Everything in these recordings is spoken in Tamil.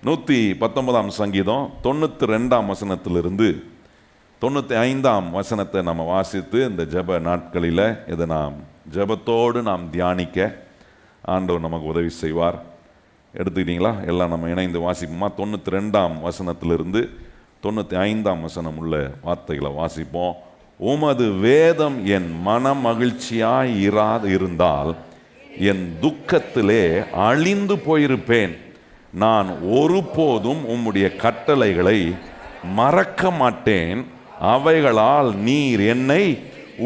119 சங்கீதம் 92 வசனத்திலிருந்து 95 வசனத்தை நம்ம வாசித்து இந்த ஜெப நாட்களில் இதை நாம் ஜெபத்தோடு நாம் தியானிக்க ஆண்டவர் நமக்கு உதவி செய்வார். எடுத்துக்கிட்டீங்களா? எல்லாம் நம்ம இணைந்து வாசிப்போமா? 92 வசனத்திலிருந்து 95 வசனம் உள்ள வார்த்தைகளை வாசிப்போம். உமது வேதம் என் மன மகிழ்ச்சியாய் இருந்தால் என் துக்கத்திலே அழிந்து போயிருப்பேன். நான் ஒருபோதும் உம்முடைய கட்டளைகளை மறக்க மாட்டேன். அவைகளால் நீர் என்னை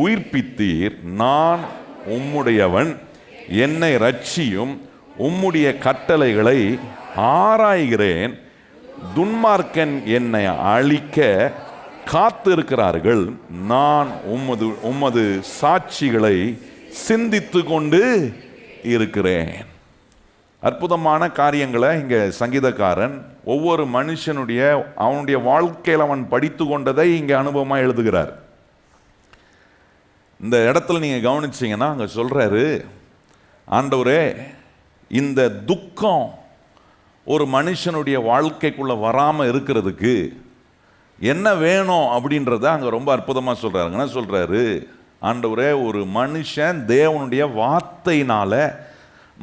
உயிர்ப்பித்தீர். நான் உம்முடையவன், என்னை ரட்சியும். உம்முடைய கட்டளைகளை ஆராய்கிறேன். துன்மார்க்கன் என்னை அழிக்க காத்திருக்கிறார்கள். நான் உமது சாட்சிகளை சிந்தித்து கொண்டு இருக்கிறேன். அற்புதமான காரியங்களை இங்கே சங்கீதக்காரன் ஒவ்வொரு மனுஷனுடைய அவனுடைய வாழ்க்கையில் அவன் படித்து கொண்டதை இங்கே அனுபவமாக எழுதுகிறார். இந்த இடத்துல நீங்கள் கவனிச்சிங்கன்னா அங்கே சொல்கிறாரு, ஆண்டவரே, இந்த துக்கம் ஒரு மனுஷனுடைய வாழ்க்கைக்குள்ளே வராமல் இருக்கிறதுக்கு என்ன வேணும் அப்படின்றத அங்கே ரொம்ப அற்புதமாக சொல்கிறாரு. என்ன சொல்கிறாரு? ஆண்டவரே, ஒரு மனுஷன் தேவனுடைய வார்த்தையினால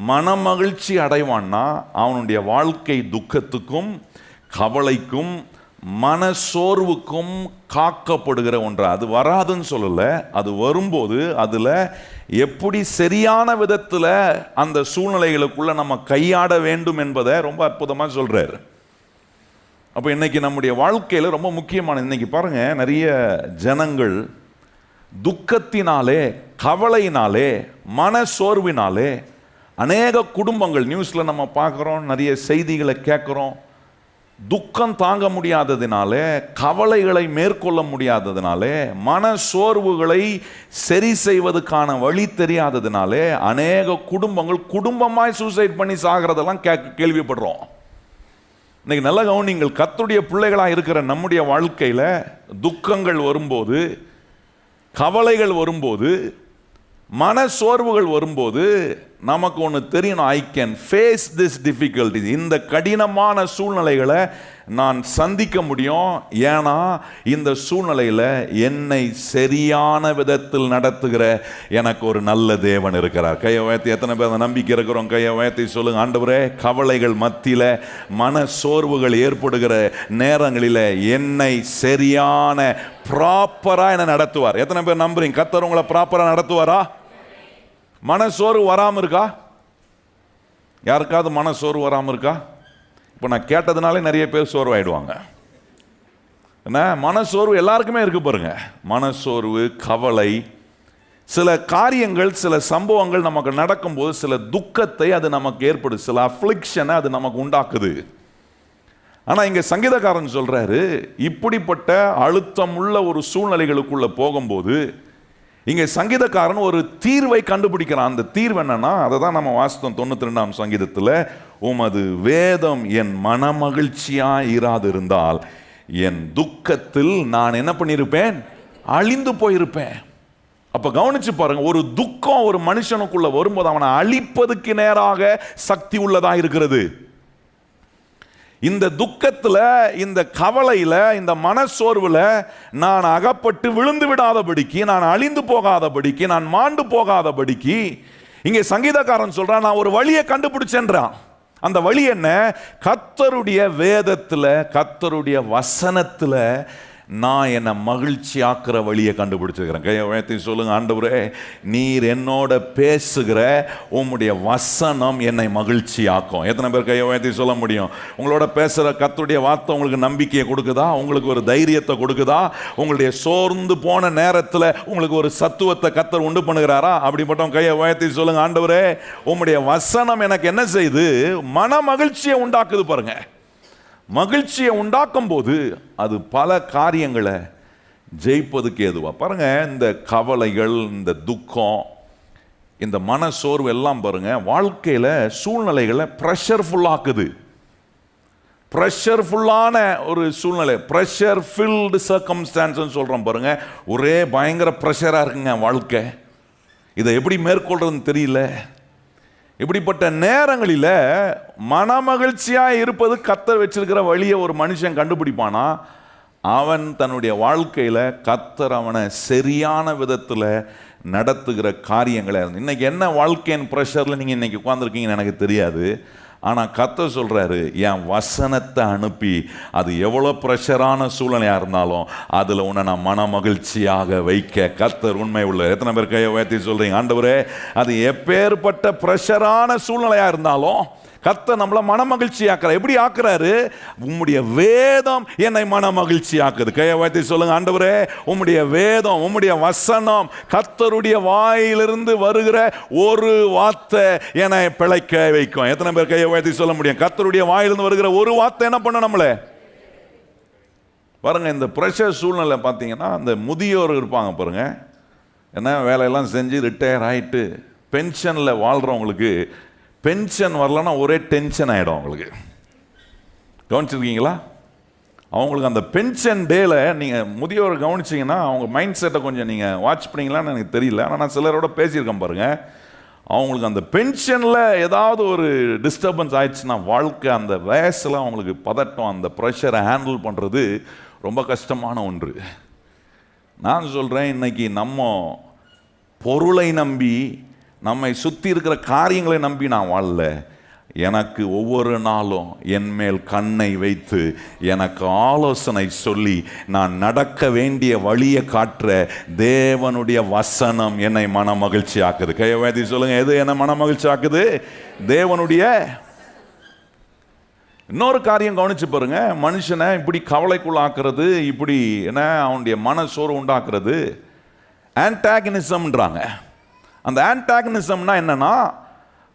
மனமகிழ்ச்சி அடைவான்னா அவனுடைய வாழ்க்கை துக்கத்துக்கும் கவலைக்கும் மனசோர்வுக்கும் காக்கப்படுகிற ஒன்று. அது வராதுன்னு சொல்லலை, அது வரும்போது அதில் எப்படி சரியான விதத்தில் அந்த சூழ்நிலைகளுக்குள்ள நம்ம கையாட வேண்டும் என்பதை ரொம்ப அற்புதமாக சொல்கிறார். அப்போ இன்னைக்கு நம்முடைய வாழ்க்கையில் ரொம்ப முக்கியமான, இன்னைக்கு பாருங்க, நிறைய ஜனங்கள் துக்கத்தினாலே, கவலையினாலே, மனசோர்வினாலே அநேக குடும்பங்கள் நியூஸில் நம்ம பார்க்குறோம், நிறைய செய்திகளை கேட்குறோம். துக்கம் தாங்க முடியாததினாலே, கவலைகளை மேற்கொள்ள முடியாததினாலே, மன சோர்வுகளை சரி செய்வதற்கான வழி தெரியாததினாலே அநேக குடும்பங்கள் குடும்பமாய் சூசைட் பண்ணி சாகிறதெல்லாம் கேள்விப்படுறோம். இன்னைக்கு நல்ல கவனிங்கள், கர்த்தருடைய பிள்ளைகளாக இருக்கிற நம்முடைய வாழ்க்கையில் துக்கங்கள் வரும்போது, கவலைகள் வரும்போது, மன சோர்வுகள் வரும்போது நமக்கு ஒன்று தெரியணும். I can face this difficulty. இந்த கடினமான சூழ்நிலைகளை நான் சந்திக்க முடியும். ஏன்னா இந்த சூழ்நிலையில் என்னை சரியான விதத்தில் நடத்துகிற எனக்கு ஒரு நல்ல தேவன் இருக்கிறார். கையை உயர்த்தி எத்தனை பேர் நம்பிக்கை இருக்கிறோம்? கையை உயர்த்தி சொல்லுங்க. ஆண்டவரே, கவலைகள் மத்தியில், மன சோர்வுகள் ஏற்படுகிற நேரங்களில் என்னை சரியான ப்ராப்பராக என்னை நடத்துவார். எத்தனை பேர் நம்புறீங்க கர்த்தர் உங்களை ப்ராப்பராக நடத்துவாரா? மனசோர்வு வராமல் இருக்கா? யாருக்காவது மனசோர்வு வராமல் இருக்கா? இப்போ நான் கேட்டதுனாலே நிறைய பேர் சோர்வாயிடுவாங்க. என்ன மனசோர்வு எல்லாருக்குமே இருக்கு பாருங்க. மனசோர்வு, கவலை, சில காரியங்கள், சில சம்பவங்கள் நமக்கு நடக்கும்போது சில துக்கத்தை அது நமக்கு ஏற்படுது, சில அஃப்ளிக்ஷனை அது நமக்கு உண்டாக்குது. ஆனால் இங்கே சங்கீதக்காரன் சொல்றாரு, இப்படிப்பட்ட அழுத்தம் உள்ள ஒரு சூழ்நிலைகளுக்குள்ள போகும்போது இங்கே சங்கீதக்காரன் ஒரு தீர்வை கண்டுபிடிக்கிறான். அந்த தீர்வு என்னன்னா, அதை தான் நம்ம வாசித்தோம் 92 சங்கீதத்தில். உமது வேதம் என் மனமகிழ்ச்சியாய் இருந்தால் என் துக்கத்தில் நான் என்ன பண்ணியிருப்பேன்? அழிந்து போயிருப்பேன். அப்ப கவனிச்சு பாருங்க, ஒரு துக்கம் ஒரு மனுஷனுக்குள்ள வரும்போது அவனை அழிப்பதுக்கு நேராக சக்தி உள்ளதா இருக்கிறது. இந்த துக்கத்தில், இந்த கவலையில், இந்த மனசோர்வில் நான் அகப்பட்டு விழுந்து விடாதபடிக்கு, நான் அழிந்து போகாதபடிக்கு, நான் மாண்டு போகாதபடிக்கு இங்கே சங்கீதக்காரன் சொல்றான், நான் ஒரு வழியை கண்டுபிடிச்சேன்றான். அந்த வழி என்ன? கர்த்தருடைய வேதத்தில், கர்த்தருடைய வசனத்தில் நான் என்னை மகிழ்ச்சி ஆக்குற வழியை கண்டுபிடிச்சிருக்கிறேன். கையை உயர்த்தி சொல்லுங்க. ஆண்டவரே, நீர் என்னோட பேசுகிற உம்முடைய வசனம் என்னை மகிழ்ச்சி ஆக்கும். எத்தனை பேர் கையை உயர்த்தி சொல்ல முடியும்? உங்களோட பேசுகிற கர்த்தருடைய வார்த்தை உங்களுக்கு நம்பிக்கையை கொடுக்குதா? உங்களுக்கு ஒரு தைரியத்தை கொடுக்குதா? உங்களுடைய சோர்ந்து போன நேரத்தில் உங்களுக்கு ஒரு சத்துவத்தை கர்த்தர் உண்டு பண்ணுகிறாரா? அப்படிப்பட்ட கையை உயர்த்தி சொல்லுங்க. ஆண்டவரே, உம்முடைய வசனம் எனக்கு என்ன செய்து? மன மகிழ்ச்சியை உண்டாக்குது பாருங்க. மகிழ்ச்சியை உண்டாக்கும் போது அது பல காரியங்களை ஜெயிப்பதுக்கு ஏதுவா. பாருங்க, இந்த கவலைகள், இந்த துக்கம், இந்த மனசோர்வு எல்லாம் பாருங்க வாழ்க்கையில் சூழ்நிலைகளை ப்ரெஷர்ஃபுல்லாக்குது. ப்ரெஷர்ஃபுல்லான ஒரு சூழ்நிலை, ப்ரெஷர் ஃபில்டு சர்க்கம்ஸ்டான்ஸ் சொல்கிறோம் பாருங்க. ஒரே பயங்கர ப்ரெஷராக இருக்குங்க வாழ்க்கை. இதை எப்படி மேற்கொள்றதுன்னு தெரியல. இப்படிப்பட்ட நேரங்களில் மனமகிழ்ச்சியாக இருப்பது கர்த்தர் வச்சிருக்கிற வழியை ஒரு மனுஷன் கண்டுபிடிப்பானா, அவன் தன்னுடைய வாழ்க்கையில் கர்த்தர் அவனை சரியான விதத்தில் நடத்துகிற காரியங்களை. இன்னைக்கு என்ன வாழ்க்கையின் ப்ரெஷரில் நீங்கள் இன்னைக்கு உட்காந்துருக்கீங்கன்னு எனக்கு தெரியாது. ஆனால் கர்த்தர் சொல்கிறாரு, என் வசனத்தை அனுப்பி அது எவ்வளோ ப்ரெஷரான சூழ்நிலையாக இருந்தாலும் அதில் உன்னை நான் மன மகிழ்ச்சியாக வைக்க கர்த்தர் உண்மை உள்ள. எத்தனை பேர் கையை உயர்த்தி சொல்கிறீங்க, ஆண்டவரே அது எப்பேற்பட்ட ப்ரெஷரான சூழ்நிலையாக இருந்தாலும் கர்த்தர் நம்மளை மன மகிழ்ச்சி ஆக்குற. எப்படி ஆக்குறாரு? உம்முடைய வேதம் என்னை மன மகிழ்ச்சி ஆக்குது. கையை உயர்த்தி சொல்லுங்க, ஆண்டவரே உம்முடைய வேதம், உம்முடைய வசனம், கர்த்தருடைய வாயிலிருந்து வருகிற ஒரு வார்த்தை என்னை பிழைக்க வைக்கும். எத்தனை பேர் கையை உயர்த்தி சொல்ல முடியும்? கர்த்தருடைய வாயிலிருந்து வருகிற ஒரு வார்த்தை என்ன பண்ண நம்மளே பாருங்க. இந்த பிரஷர் சூழ்நிலை பார்த்தீங்கன்னா, அந்த முதியோர் இருப்பாங்க பாருங்க, என்ன வேலையெல்லாம் செஞ்சு ரிட்டையர் ஆகிட்டு பென்ஷனில் வாழ்கிறவங்களுக்கு பென்ஷன் வரலன்னா ஒரே டென்ஷன் ஆகிடும் அவங்களுக்கு. கவனிச்சிருக்கீங்களா? அவங்களுக்கு அந்த பென்ஷன் டேல நீங்கள் முதியோரை கவனிச்சிங்கன்னா அவங்க மைண்ட் செட்டை கொஞ்சம் நீங்கள் வாட்ச் பண்ணிங்களான்னு எனக்கு தெரியல. ஆனால் நான் சிலரோட பேசியிருக்கேன் பாருங்கள், அவங்களுக்கு அந்த பென்ஷனில் ஏதாவது ஒரு டிஸ்டர்பன்ஸ் ஆயிடுச்சுன்னா வாழ்க்கை அந்த வயசில் அவங்களுக்கு பதட்டம், அந்த ப்ரெஷரை ஹேண்டில் பண்ணுறது ரொம்ப கஷ்டமான ஒன்று. நான் சொல்கிறேன், இன்னைக்கு நம்ம பொருளை நம்பி நம்மை சுற்றி இருக்கிற காரியங்களை நம்பி நான் வாழல. எனக்கு ஒவ்வொரு நாளும் என் மேல் கண்ணை வைத்து எனக்கு ஆலோசனை சொல்லி நான் நடக்க வேண்டிய வழியை காட்டுற தேவனுடைய வசனம் என்னை மன மகிழ்ச்சி ஆக்குது. கையவேதி சொல்லுங்க, எது என்ன மன மகிழ்ச்சி ஆக்குது? தேவனுடைய. இன்னொரு காரியம் கவனிச்சு பாருங்க, மனுஷனை இப்படி கவலைக்குள்ள ஆக்குறது, இப்படி என்ன அவனுடைய மன சோர்வு உண்டாக்குறது ஆன்டாகனிசம்ன்றாங்க. அந்த ஆன்டாகனிசம்னா என்னன்னா,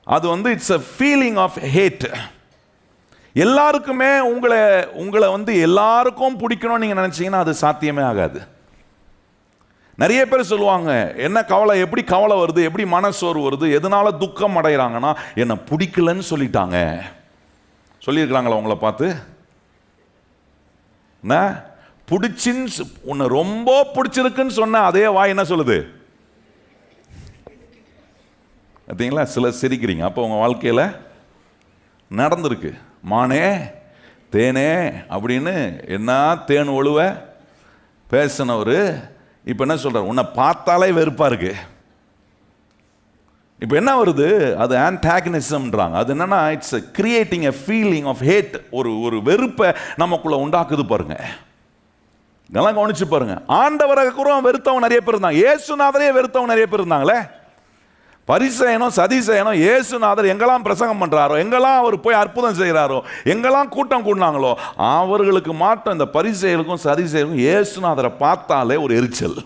அது வந்து it's a feeling of hate. எல்லாருக்குமே உங்களை வந்து எல்லாருக்கும் பிடிக்கணும்னு நீங்கள் நினச்சிங்கன்னா அது சாத்தியமே ஆகாது. நிறைய பேர் சொல்லுவாங்க, என்ன கவலை, எப்படி கவலை வருது, எப்படி மனசோர்வு வருது, எதனால துக்கம் அடைகிறாங்கன்னா என்னை பிடிக்கலன்னு சொல்லிட்டாங்க. சொல்லியிருக்கிறாங்களா உங்களை பார்த்து? என்ன பிடிச்சின்னு, உன்னை ரொம்ப பிடிச்சிருக்குன்னு சொன்ன அதே வாய் என்ன சொல்லுது பார்த்தீங்களா? சிலர் சிரிக்கிறீங்க, அப்போ உங்கள் வாழ்க்கையில் நடந்திருக்கு. மானே தேனே அப்படின்னு என்ன தேன் ஒழுவ பேசினவர் இப்போ என்ன சொல்கிறார்? உன்னை பார்த்தாலே வெறுப்பாக இருக்கு. இப்போ என்ன வருது? அது ஆன்டாகனிசம்ன்றாங்க. அது என்னன்னா, it's creating a feeling of hate. ஒரு வெறுப்பை நமக்குள்ள உண்டாக்குது பாருங்க. இதெல்லாம் கவனிச்சு பாருங்க. ஆண்டவரை கூட வெறுத்தவங்க நிறைய பேர் இருந்தாங்க, இயேசுநாதரே வெறுத்தவங்க நிறைய பேர் இருந்தாங்களே. பரிசேயனும் சதிசேயனும் இயேசுநாதர் எங்கெல்லாம் பிரசங்கம் பண்றாரோ, எங்கெல்லாம் அவர் போய் அற்புதம் செய்கிறாரோ, எங்கெல்லாம் கூட்டம் கூடினாங்களோ, அவர்களுக்கு மாட்டம் இந்த பரிசேயனுக்கும் சதிசேயனுக்கும் இயேசுநாதரை பார்த்தாலே ஒரு எரிச்சல்,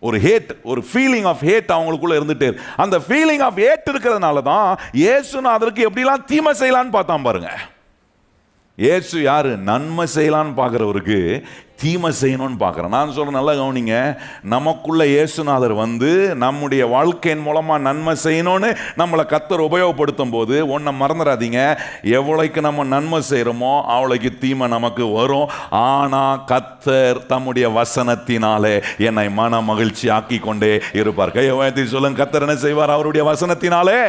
ஒரு ஹேட், ஒரு ஃபீலிங் ஆஃப் ஹேட் அவங்களுக்குள்ள இருந்துட்டே. அந்த ஃபீலிங் ஆஃப் ஹேட் இருக்கிறதுனால தான் இயேசுநாதருக்கு எப்படிலாம் தீமை செய்யலான்னு பார்த்தான் பாருங்க. இயேசு யாரு? நன்மை செய்யலான்னு பார்க்குறவருக்கு தீமை செய்யணும்னு பார்க்குறேன். நான் சொல்கிறேன், நல்லா கவனிங்க. நமக்குள்ள இயேசுநாதர் வந்து நம்முடைய வாழ்க்கையின் மூலமாக நன்மை செய்யணும்னு நம்மளை கர்த்தர் உபயோகப்படுத்தும் போது ஒன்றை மறந்துடாதீங்க, எவ்வளோக்கு நம்ம நன்மை செய்கிறோமோ அவ்வளோக்கு தீமை நமக்கு வரும். ஆனால் கர்த்தர் தம்முடைய வசனத்தினாலே என்னை மன மகிழ்ச்சி ஆக்கி கொண்டே இருப்பார். கையை உயர்த்தி சொல்லுங்க, கர்த்தர் என்ன செய்வார்? அவருடைய வசனத்தினாலே.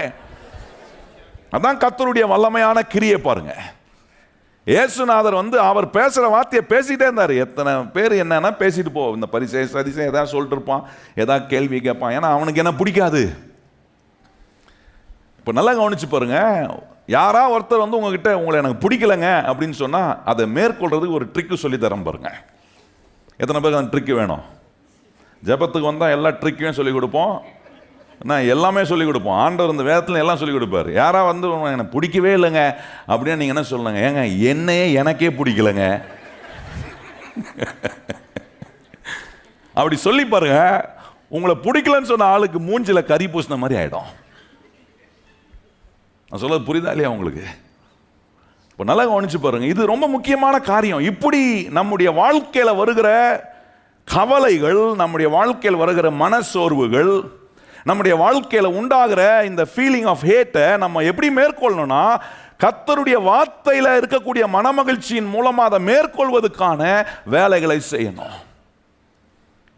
அதான் கர்த்தருடைய வல்லமையான கிரியை பாருங்க. இயேசுநாதர் வந்து அவர் பேசுகிற வார்த்தையை பேசிக்கிட்டே இருந்தார். எத்தனை பேர் என்னன்னா பேசிட்டு போ, இந்த பரிசே சதிசே எதாவது சொல்லிட்டு இருப்பான், ஏதாவது கேள்வி கேட்பான், ஏன்னா அவனுக்கு என்ன பிடிக்காது. இப்போ நல்லா கவனிச்சு பாருங்க, யாரா ஒருத்தர் வந்து உங்ககிட்ட உங்களை எனக்கு பிடிக்கலைங்க அப்படின்னு சொன்னால் அதை மேற்கொள்றதுக்கு ஒரு ட்ரிக்கு சொல்லி தரம் பாருங்க. எத்தனை பேருக்கு அந்த ட்ரிக்கு வேணும்? ஜெபத்துக்கு வந்தால் எல்லா ட்ரிக்கையும் சொல்லிக் கொடுப்போம், நான் எல்லாமே சொல்லிக் கொடுப்போம். ஆண்டவர் இந்த வேதத்தில் எல்லாம் சொல்லிக் கொடுப்பார். யாரா வந்து எனக்கு பிடிக்கவே இல்லைங்க அப்படின்னு நீங்கள் என்ன சொல்லுங்க? ஏங்க என்னையே எனக்கே பிடிக்கலைங்க அப்படி சொல்லி பாருங்க, உங்களை பிடிக்கலன்னு சொன்ன ஆளுக்கு மூஞ்சில கறி பூசின மாதிரி ஆயிடும். நான் சொல்றது புரியுதா இல்லையா உங்களுக்கு? இப்போ நல்லா கவனிச்சு பாருங்க, இது ரொம்ப முக்கியமான காரியம். இப்படி நம்முடைய வாழ்க்கையில வருகிற கவலைகள், நம்முடைய வாழ்க்கையில் வருகிற மனசோர்வுகள், நம்முடைய வாழ்க்கையில் உண்டாகிற இந்த ஃபீலிங் ஆஃப் ஹேட்டை நம்ம எப்படி மேற்கொள்ளணும்னா, கர்த்தருடைய வார்த்தையில் இருக்கக்கூடிய மனமகிழ்ச்சியின் மூலமாக அதை மேற்கொள்வதற்கான வேலைகளை செய்யணும்.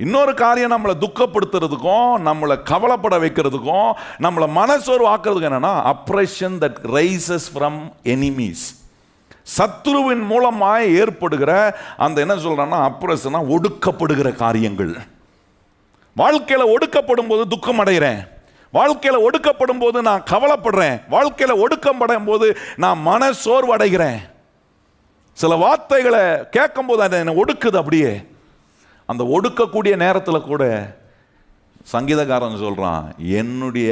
இன்னொரு காரியம் நம்மளை துக்கப்படுத்துறதுக்கும் நம்மளை கவலைப்பட வைக்கிறதுக்கும் நம்மளை மனசோர்வு ஆக்குறதுக்கு என்னன்னா oppression that rises from enemies. சத்துருவின் மூலமாய் ஏற்படுகிற அந்த என்ன சொல்றேன்னா அப்ரெஷனா ஒடுக்கப்படுகிற காரியங்கள். வாழ்க்கையில ஒடுக்கப்படும் போது துக்கம் அடைகிறேன், வாழ்க்கையில ஒடுக்கப்படும் போது நான் கவலைப்படுறேன், வாழ்க்கையில ஒடுக்கப்படும் போது நான் மன சோர்வு அடைகிறேன். சில வார்த்தைகளை கேட்கும் போது அதை என்னை ஒடுக்குது. அப்படியே அந்த ஒடுக்கக்கூடிய நேரத்தில் கூட சங்கீதக்காரன் சொல்றான், என்னுடைய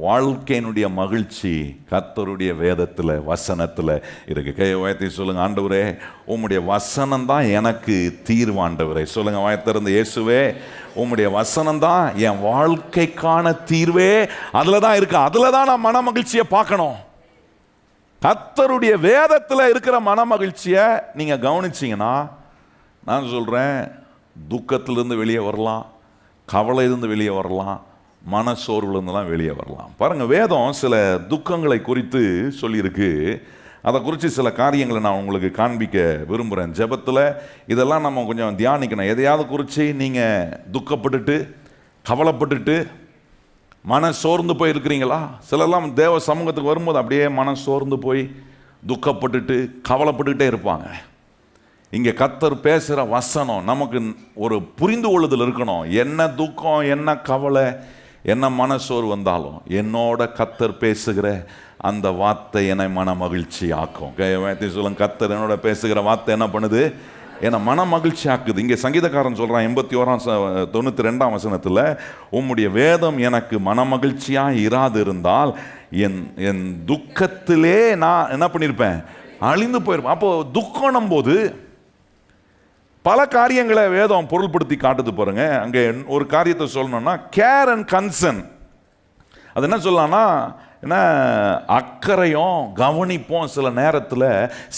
வாழ்க்கையினுடைய மகிழ்ச்சி கர்த்தருடைய வேதத்தில் வசனத்தில் இருக்கு. கையை உயர்த்தி சொல்லுங்க, ஆண்டவரே உம்முடைய வசனம் தான் எனக்கு தீர்வு. ஆண்டவரே சொல்லுங்க, வாயத்திறந்து, இயேசுவே உம்முடைய வசனம் தான் என் வாழ்க்கைக்கான தீர்வே. அதில் தான் இருக்கு, அதில் தான் நான் மன மகிழ்ச்சியை பார்க்கணும். கர்த்தருடைய வேதத்தில் இருக்கிற மன மகிழ்ச்சியை நீங்க கவனிச்சீங்கன்னா, நான் சொல்றேன், துக்கத்திலிருந்து வெளியே வரலாம், கவலையிலிருந்து வெளியே வரலாம், மனசோர்வுலேருந்துலாம் வெளியே வரலாம். பாருங்க, வேதம் சில துக்கங்களை குறித்து சொல்லியிருக்கு. அதை குறித்து சில காரியங்களை நான் உங்களுக்கு காண்பிக்க விரும்புகிறேன். ஜெபத்தில் இதெல்லாம் நம்ம கொஞ்சம் தியானிக்கணும். எதையாவது குறித்து நீங்கள் துக்கப்பட்டுட்டு கவலைப்பட்டுட்டு மன சோர்ந்து போய் இருக்கிறீங்களா? சிலர்லாம் தேவ சமூகத்துக்கு வரும்போது அப்படியே மன சோர்ந்து போய் துக்கப்பட்டுட்டு கவலைப்பட்டுக்கிட்டே இருப்பாங்க. இங்கே கர்த்தர் பேசுகிற வசனம் நமக்கு ஒரு புரிந்து கொள்ளுதல் இருக்கணும். என்ன துக்கம், என்ன கவலை, என்ன மனசோர் வந்தாலும் என்னோட கர்த்தர் பேசுகிற அந்த வார்த்தை என்னை மன மகிழ்ச்சி ஆக்கும். சொல்லுங்க, கர்த்தர் என்னோட பேசுகிற வார்த்தை என்ன பண்ணுது? என்னை மன மகிழ்ச்சி ஆக்குது. இங்கே சங்கீதக்காரன் சொல்கிறான் 81:92 வசனத்தில், உம்முடைய வேதம் எனக்கு மன மகிழ்ச்சியாக இராது இருந்தால் என் துக்கத்திலே நான் என்ன பண்ணியிருப்பேன்? அழிந்து போயிருப்பேன். அப்போ துக்கணும் போது பல காரியங்களை வேதம் பொருள்படுத்தி காட்டுது பாருங்க. அங்கே ஒரு காரியத்தை சொல்லணும்னா கேர் அண்ட் கன்சர்ன். அது என்ன சொல்லலாம்னா, என்ன அக்கறையும் கவனிப்போம் சில நேரத்தில்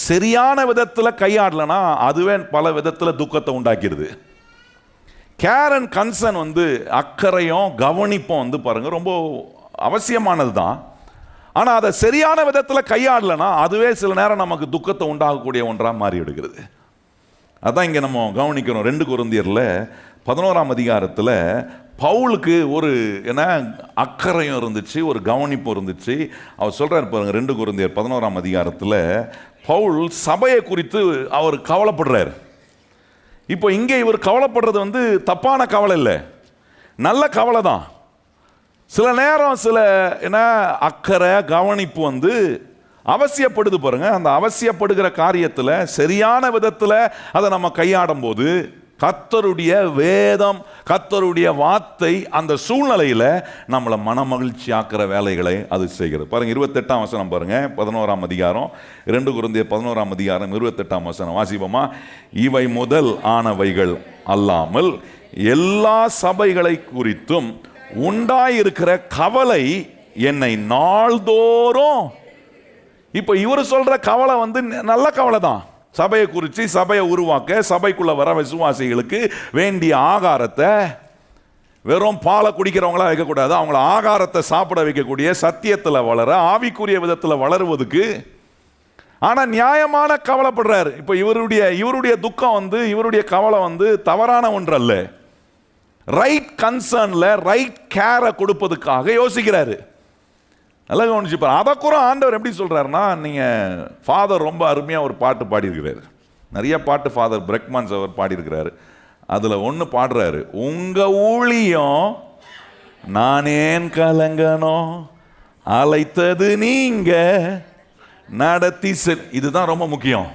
சரியான விதத்தில் கையாடலனா அதுவே பல விதத்தில் துக்கத்தை உண்டாக்கிடுது. கேர் அண்ட் கன்சர்ன் அக்கறையும் கவனிப்போம் பாருங்க ரொம்ப அவசியமானது தான். ஆனால் அதை சரியான விதத்தில் கையாடலனா அதுவே சில நேரம் நமக்கு துக்கத்தை உண்டாகக்கூடிய ஒன்றாக மாறி விடுகிறது. அதான் இங்கே நம்ம கவனிக்கிறோம். 2 கொரிந்தியரில் 11 பவுலுக்கு ஒரு என்ன அக்கறையும் இருந்துச்சு, ஒரு கவனிப்பும் இருந்துச்சு. அவர் சொல்கிறார் பாருங்க, 2 கொரிந்தியர் 11 பவுல் சபையை குறித்து அவர் கவலைப்படுறார். இப்போ இங்கே இவர் கவலைப்படுறது தப்பான கவலை இல்லை, நல்ல கவலை தான். சில நேரம் சில என்ன அக்கறை கவனிப்பு அவசியப்படுது பாருங்க. அந்த அவசியப்படுகிற காரியத்தில் சரியான விதத்தில் அதை நம்ம கையாடும் போது கர்த்தருடைய வேதம், கர்த்தருடைய வார்த்தை அந்த சூழ்நிலையில் நம்மளை மன மகிழ்ச்சி ஆக்கிற வேலைகளை அது செய்கிறது. பாருங்க 28 வசனம் பாருங்க, 11 2 கொரிந்தியர் 11 28 வாசிப்போமா? இவை முதல் ஆனவைகள் அல்லாமல் எல்லா சபைகளை குறித்தும் உண்டாயிருக்கிற கவலை என்னை நாள்தோறும். இப்போ இவர் சொல்ற கவலை நல்ல கவலை தான். சபையை குறித்து, சபையை உருவாக்க, சபைக்குள்ள வர விசுவாசிகளுக்கு வேண்டிய ஆகாரத்தை வெறும் பாலை குடிக்கிறவங்களா வைக்கக்கூடாது, அவங்கள ஆகாரத்தை சாப்பிட வைக்கக்கூடிய சத்தியத்தில் வளர, ஆவிக்குரிய விதத்தில் வளருவதுக்கு. ஆனால் நியாயமான கவலைப்படுறாரு. இப்போ இவருடைய துக்கம் இவருடைய கவலை தவறான ஒன்று அல்ல. ரைட் கன்சர்ன்ல ரைட் கேரை கொடுப்பதுக்காக யோசிக்கிறாரு. நல்லா கவனிச்சுப்பார். அதை கூட ஆண்டவர் எப்படி சொல்றாருன்னா, நீங்க ஃபாதர் ரொம்ப அருமையாக ஒரு பாட்டு பாடியிருக்கிறாரு. நிறைய பாட்டு ஃபாதர் பிரெக்மான்ஸ் அவர் பாடியிருக்கிறாரு. அதில் ஒன்று பாடுறாரு, உங்க ஊழியம் நானேன் கலங்கணும், அழைத்தது நீங்க நடத்தி இதுதான் ரொம்ப முக்கியம்.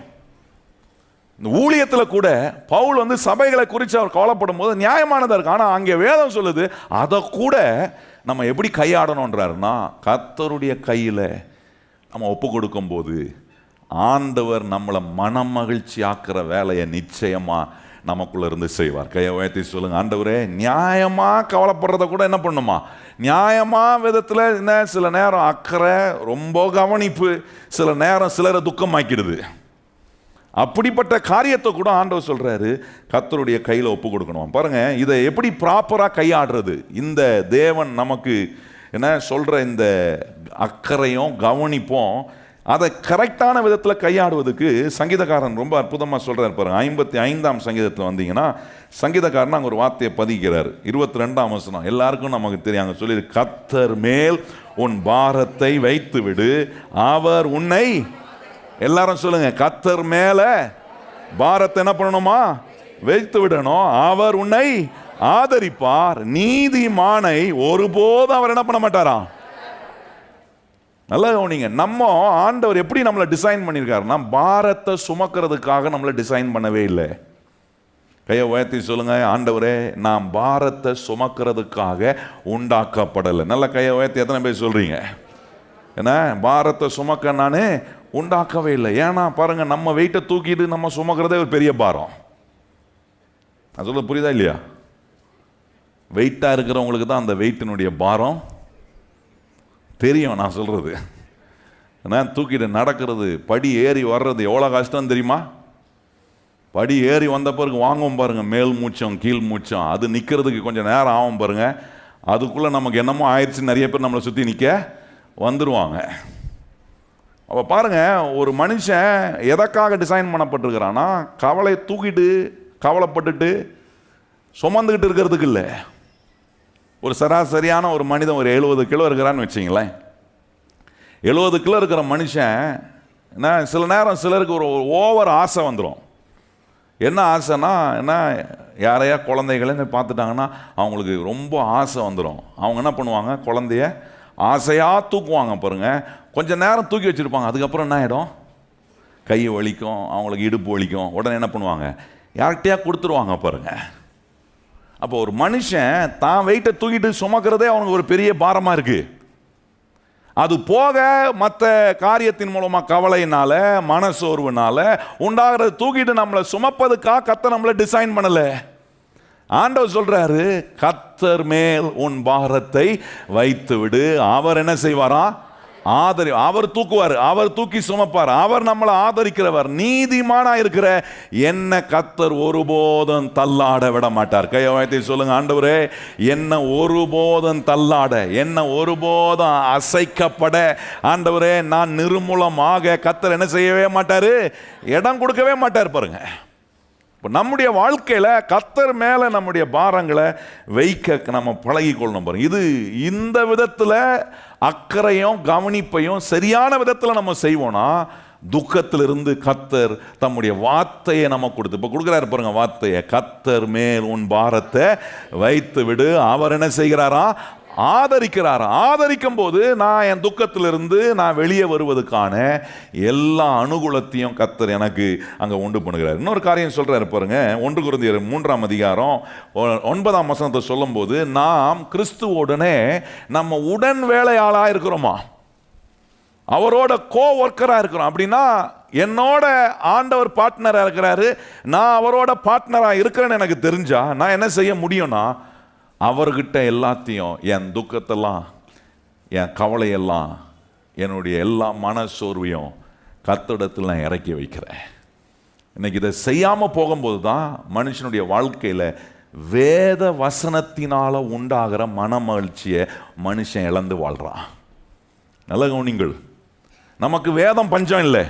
இந்த ஊழியத்தில் கூட பவுல் சபைகளை குறித்து அவர் கவலைப்படும் போது நியாயமானதாக இருக்கு. ஆனால் அங்கே வேதம் சொல்லுது அதை கூட நம்ம எப்படி கையாடணுன்றாருன்னா, கர்த்தருடைய கையில் நம்ம ஒப்பு கொடுக்கும் போது ஆண்டவர் நம்மளை மன மகிழ்ச்சி ஆக்கிற வேலையை நிச்சயமாக நமக்குள்ள இருந்து செய்வார். கையை உயர்த்தி சொல்லுங்க, ஆண்டவரே நியாயமாக கவலைப்படுறத கூட என்ன பண்ணுமா, நியாயமாக விதத்தில் என்ன சில நேரம் அக்கறை, ரொம்ப கவனிப்பு, சில நேரம் சிலரை துக்கமாக்கிடுது. அப்படிப்பட்ட காரியத்தை கூட ஆண்டவர் சொல்றாரு கர்த்தருடைய கையில் ஒப்பு கொடுக்கணும். பாருங்க, இதை எப்படி ப்ராப்பராக கையாடுறது. இந்த தேவன் நமக்கு என்ன சொல்ற இந்த அக்கறையும் கவனிப்பும் அதை கரெக்டான விதத்தில் கையாடுவதுக்கு சங்கீதக்காரன் ரொம்ப அற்புதமாக சொல்கிறார் பாருங்க. 55ஆம் சங்கீதத்தில் வந்தீங்கன்னா சங்கீதக்காரன் அங்கே ஒரு வார்த்தையை பதிக்கிறார். 22ஆம் வசனம் எல்லாருக்கும் நமக்கு தெரியும். அங்கே சொல்லி, கர்த்தர் மேல் உன் பாரத்தை வைத்து விடு, அவர் உன்னை, எல்லாரும் சொல்லுங்க, கர்த்தர் மேல பாரத்தை என்ன பண்ணணுமா? வைத்து விடணும். அவர் உன்னை ஆதரிப்பார், நீதிமானை ஒருபோதும் அவர் என்ன பண்ண மாட்டாரா? நல்லா கவனிங்க. நம்ம ஆண்டவர் எப்படி நம்மளை டிசைன் பண்ணியிருக்காருன்னா, பாரத்தை சுமக்கிறதுக்காக நம்மளை டிசைன் பண்ணவே இல்லை. கையை உயர்த்தி சொல்லுங்க, ஆண்டவரே நான் பாரத்தை சுமக்கிறதுக்காக உண்டாக்கப்படலை. நல்ல கையை உயர்த்தி எத்தனை பேர் சொல்றீங்க? ஏன்னா பாரத்தை சுமக்க நான் உண்டாக்கவே இல்லை. ஏன்னா பாருங்க, நம்ம வெயிட்டை தூக்கிட்டு நம்ம சுமக்கிறதே ஒரு பெரிய பாரம். நான் சொல்ல புரியுதா இல்லையா? வெயிட்டாக இருக்கிறவங்களுக்கு தான் அந்த வெயிட்டினுடைய பாரம் தெரியும். நான் சொல்றது ஏன்னா தூக்கிட்டு நடக்கிறது, படி ஏறி வர்றது எவ்வளோ கஷ்டம் தெரியுமா? படி ஏறி வந்த பிறகு வாங்கும் பாருங்க, மேல் மூச்சம் கீழ் மூச்சம், அது நிற்கிறதுக்கு கொஞ்சம் நேரம் ஆகும் பாருங்க. அதுக்குள்ளே நமக்கு என்னமோ ஆயிடுச்சு, நிறைய பேர் நம்மளை சுற்றி நிற்க வந்துடுவாங்க. அப்போ பாருங்க, ஒரு மனுஷன் எதற்காக டிசைன் பண்ணப்பட்டிருக்கிறான்னா, கவலை தூக்கிட்டு கவலைப்பட்டுட்டு சுமந்துக்கிட்டு இருக்கிறதுக்கு இல்லை. ஒரு சராசரியான ஒரு மனிதன் ஒரு 70 கிலோ இருக்கிறான்னு வச்சிங்களேன். 70 கிலோ இருக்கிற மனுஷன் என்ன, சில நேரம் சிலருக்கு ஒரு ஓவர் ஆசை வந்துடும். என்ன ஆசைன்னா, என்ன, யாரையா குழந்தைகளே பார்த்துட்டாங்கன்னா அவங்களுக்கு ரொம்ப ஆசை வந்துடும். அவங்க என்ன பண்ணுவாங்க, குழந்தைய ஆசையாக தூக்குவாங்க பாருங்க. கொஞ்சம் நேரம் தூக்கி வச்சுருப்பாங்க, அதுக்கப்புறம் என்ன ஆகிடும், கை வலிக்கும், அவங்களுக்கு இடுப்பு வலிக்கும். உடனே என்ன பண்ணுவாங்க, யார்கிட்டையா கொடுத்துருவாங்க பாருங்க. அப்போ ஒரு மனுஷன் தான் வெயிட்டை தூக்கிட்டு சுமக்கிறதே அவனுக்கு ஒரு பெரிய பாரமாக இருக்குது. அது போக மற்ற காரியத்தின் மூலமாக கவலையினால மனசோர்வுனால உண்டாகிறத தூக்கிட்டு நம்மளை சுமப்பதுக்காக கர்த்தர் நம்மளை டிசைன் பண்ணலை. ஆண்டவர் சொல்றாரு, கர்த்தர் மேல் உன் பாரத்தை வைத்து விடு, அவர் என்ன செய்வாரா? அவர் தூக்குவார், அவர் தூக்கி சுமப்பார், அவர் நம்மளை ஆதரிக்கிறவர். நீதிமானா இருக்கிற என்ன கர்த்தர் ஒருபோதும் தள்ளாட விட மாட்டார். கையை உயர்த்தி சொல்லுங்க, ஆண்டவரே என்ன ஒருபோதும் தள்ளாட, என்ன ஒருபோதும் அசைக்கப்பட, ஆண்டவரே நான் நிர்மூலமாக கர்த்தர் என்ன செய்யவே மாட்டாரு, இடம் கொடுக்கவே மாட்டார் பாருங்க. இப்போ நம்முடைய வாழ்க்கையில் கர்த்தர் மேலே நம்முடைய பாரங்களை வைக்க நம்ம பழகி கொள்ளணும் பாருங்க. இது இந்த விதத்தில் அக்கறையும் கவனிப்பையும் சரியான விதத்தில் நம்ம செய்வோம்னா, துக்கத்திலிருந்து கர்த்தர் தம்முடைய வார்த்தையை நம்ம கொடுத்து, இப்போ கொடுக்குறாரு பாருங்க வார்த்தையை, கர்த்தர் மேல் உன் பாரத்தை வைத்து விடு, அவர் என்ன செய்கிறாரா? ஆதரிக்கிறார். ஆதரிக்கும் போது நான் என் துக்கத்திலிருந்து நான் வெளியே வருவதற்கான எல்லா அனுகூலத்தையும் கர்த்தர் எனக்கு அங்கே உண்டு பண்ணுகிறார். இன்னொரு காரியம் சொல்றாரு பாருங்க, 1 கொரிந்தியர் 3ஆம் அதிகாரம் 9ஆம் வசனத்தை சொல்லும் போது, நாம் கிறிஸ்துவோடனே நம்ம உடன் வேலையாளாக இருக்கிறோமா, அவரோட கோ ஒர்க்கராக இருக்கிறோம். அப்படின்னா என்னோட ஆண்டவர் பார்ட்னராக இருக்கிறாரு, நான் அவரோட பார்ட்னராக இருக்கிறேன்னு எனக்கு தெரிஞ்சா நான் என்ன செய்ய முடியும்னா, அவர்கிட்ட எல்லாத்தையும், என் துக்கத்தெல்லாம், என் கவலையெல்லாம், என்னுடைய எல்லா மனசோர்வையும் கர்த்தரிடத்தில் நான் இறக்கி வைக்கிறேன். இன்னைக்கு இதை செய்யாமல் போகும்போது தான் மனுஷனுடைய வாழ்க்கையில் வேத வசனத்தினால உண்டாகிற மன மகிழ்ச்சியை மனுஷன் இழந்து வாழ்கிறான். நல்ல கவனிங்கள், நமக்கு வேதம் பஞ்சம் இல்லை,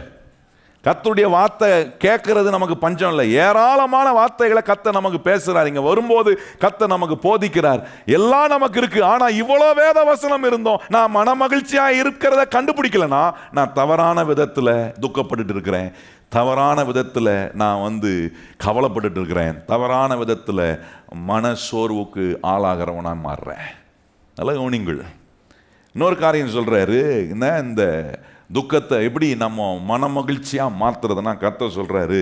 கர்த்தருடைய வார்த்தை கேட்கறது நமக்கு பஞ்சம் இல்லை. ஏராளமான வார்த்தைகளை கர்த்தர் நமக்கு பேசுறார். இங்க வரும்போது கர்த்தர் நமக்கு போதிக்கிறார், எல்லாம் நமக்கு இருக்கு. ஆனா இவ்வளோ வேத வசனம் இருந்தோம், நான் மன மகிழ்ச்சியா இருக்கிறத கண்டுபிடிக்கலனா நான் தவறான விதத்துல துக்கப்பட்டு இருக்கிறேன், தவறான விதத்துல நான் கவலைப்பட்டு இருக்கிறேன், தவறான விதத்துல மன சோர்வுக்கு ஆளாகிறவனா மாறுறேன். நல்ல கவனிங்கள். இன்னொரு காரியம் சொல்றாரு, இந்த துக்கத்தை எப்படி நம்ம மன மகிழ்ச்சியாக மாற்றுறதுன்னா, கர்த்தர் சொல்கிறாரு,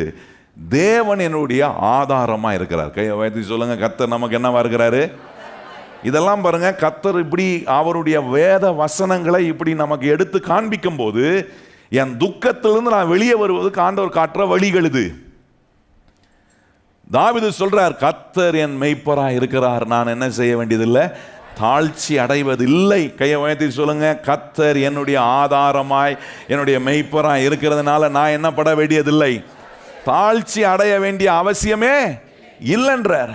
தேவன் என்னுடைய ஆதாரமாக இருக்கிறார். கையை உயர்த்தி சொல்லுங்க, கர்த்தர் நமக்கு என்னவா இருக்கிறாரு? இதெல்லாம் பாருங்க, கர்த்தர் இப்படி அவருடைய வேத வசனங்களை இப்படி நமக்கு எடுத்து காண்பிக்கும் போது என் துக்கத்திலிருந்து நான் வெளியே வருவதுக்கு ஆண்டவர் காட்டுற வழிகள் இது. தாவீது சொல்றார், கர்த்தர் என் மெய்ப்பராக இருக்கிறார், நான் என்ன செய்ய வேண்டியதில்லை, தாழ்ச்சி அடைவதில்லை. கையை உயர்த்தி சொல்லுங்க, கர்த்தர் என்னுடைய ஆதாரமாய் என்னுடைய மெய்ப்பராய் இருக்கிறதுனால நான் என்ன பட வேண்டியதில்லை, தாழ்ச்சி அடைய வேண்டிய அவசியமே இல்லைன்றார்.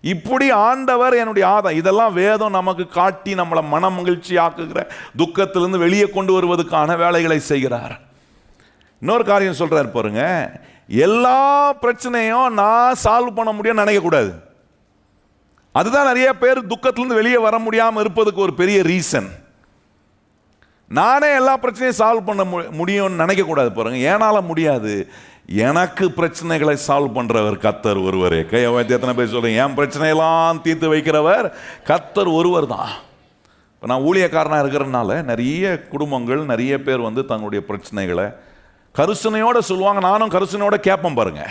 இப்படி ஆண்டவர் என்னுடைய ஆதாரம். இதெல்லாம் வேதம் நமக்கு காட்டி நம்மளை மன மகிழ்ச்சி ஆக்குகிற, துக்கத்திலிருந்து வெளியே கொண்டு வருவதற்கான வேலைகளை செய்கிறார். இன்னொரு காரியம் சொல்றாரு பாருங்க, எல்லா பிரச்சனையும் நான் சால்வ் பண்ண முடியும்னு நினைக்கக்கூடாது. அதுதான் நிறைய பேர் துக்கத்திலிருந்து வெளியே வர முடியாமல் இருப்பதுக்கு ஒரு பெரிய ரீசன். நானே எல்லா பிரச்சனையும் சால்வ் பண்ண முடியும்னு நினைக்கக்கூடாது பாருங்க. ஏனால முடியாது, எனக்கு பிரச்சனைகளை சால்வ் பண்றவர் கர்த்தர் ஒருவரே. கையை உயர்த்தி எத்தனை பேர் சொல்றீங்க, என் பிரச்சனையெல்லாம் தீர்த்து வைக்கிறவர் கர்த்தர் ஒருவர் தான். இப்போ நான் ஊழியக்காரனாக இருக்கிறதுனால நிறைய குடும்பங்கள், நிறைய பேர் தங்களுடைய பிரச்சனைகளை கருசனையோட சொல்லுவாங்க. நானும் கருசனையோட கேட்பேன் பாருங்க.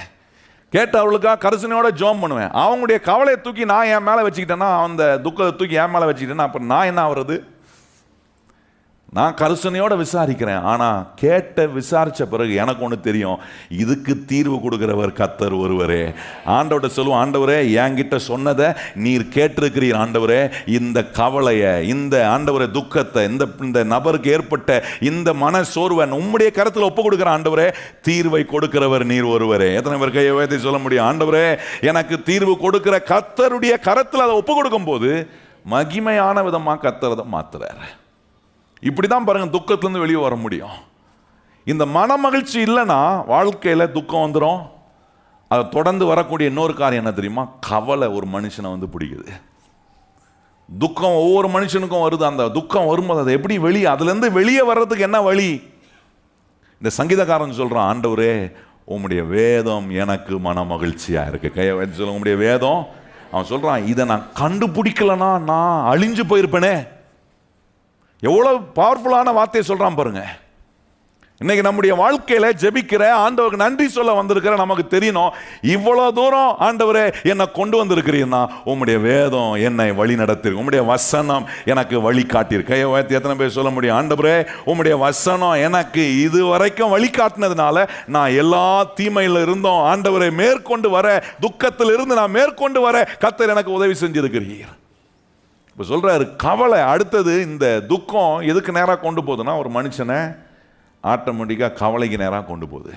கேட்டு அவளுக்காக கருசனையோட ஜோம் பண்ணுவேன். அவங்களுடைய கவலையை தூக்கி நான் என் மேலே வச்சுக்கிட்டேன்னா, அந்த துக்கத்தை தூக்கி என் மேலே வச்சுக்கிட்டேன்னா அப்போ நான் என்ன ஆகுறது? நான் கருசனையோட விசாரிக்கிறேன். ஆனால் கேட்ட விசாரித்த பிறகு எனக்கு ஒன்று தெரியும், இதுக்கு தீர்வு கொடுக்கிறவர் கர்த்தர் ஒருவரே. ஆண்டவர்கிட்ட சொல்லுவோம், ஆண்டவரே என்கிட்ட சொன்னதை நீர் கேட்டிருக்கிறீர் ஆண்டவரே, இந்த கவலையை, இந்த ஆண்டவரே துக்கத்தை, இந்த நபருக்கு ஏற்பட்ட இந்த மன சோர்வை உம்முடைய கருத்தில் ஒப்பு கொடுக்குற ஆண்டவரே, தீர்வை கொடுக்கிறவர் நீர் ஒருவரே. எத்தனை பேர் கையை உயர்த்தி சொல்ல முடியும், ஆண்டவரே எனக்கு தீர்வு கொடுக்கிற கர்த்தருடைய கருத்தில் அதை ஒப்பு கொடுக்கும் போது மகிமையான விதமாக கர்த்தர் அதை மாத்துறாரு. இப்படிதான் பாருங்க துக்கத்திலிருந்து வெளியே வர முடியும். இந்த மன மகிழ்ச்சி இல்லைன்னா வாழ்க்கையில துக்கம் வந்துடும். அதை தொடர்ந்து வரக்கூடிய இன்னொரு காரியம் என்ன தெரியுமா, கவலை ஒரு மனுஷனை பிடிக்குது. துக்கம் ஒவ்வொரு மனுஷனுக்கும் வருது. அந்த துக்கம் வரும்போது அதை எப்படி வெளியே, அதுல இருந்து வெளியே வர்றதுக்கு என்ன வழி? இந்த சங்கீதக்காரன் சொல்றான், ஆண்டவரே உம்முடைய வேதம் எனக்கு மன மகிழ்ச்சியா இருக்கு. கையை வச்சு சொல்ல, உம்முடைய வேதம். அவன் சொல்றான், இதை நான் கண்டுபிடிக்கலன்னா நான் அழிஞ்சு போயிருப்பேனே. எவ்வளவு பவர்ஃபுல்லான வார்த்தையை சொல்றான் பாருங்க. இன்னைக்கு நம்முடைய வாழ்க்கையில ஜெபிக்கிற, ஆண்டவருக்கு நன்றி சொல்ல வந்திருக்கிற நமக்கு தெரியணும், இவ்வளவு தூரம் ஆண்டவரே என்னை கொண்டு வந்திருக்கிறீங்கன்னா உம்முடைய வேதம் என்னை வழி நடத்திருக்கு, உம்முடைய வசனம் எனக்கு வழி காட்டியிருக்கு. கையை உயர்த்தி எத்தனை பேர் சொல்ல முடியும், ஆண்டவரே உம்முடைய வசனம் எனக்கு இது வரைக்கும் வழி காட்டினதுனால நான் எல்லா தீமையில இருந்தோம் ஆண்டவரை மேற்கொண்டு வர, துக்கத்தில் இருந்து நான் மேற்கொண்டு வர கர்த்தர் எனக்கு உதவி செஞ்சிருக்கிறீர். இப்போ சொல்றாரு கவலை. அடுத்தது இந்த துக்கம் எதுக்கு நேராக கொண்டு போகுதுன்னா, ஒரு மனுஷனை ஆட்டோமேட்டிக்காக கவலைக்கு நேராக கொண்டு போகுது.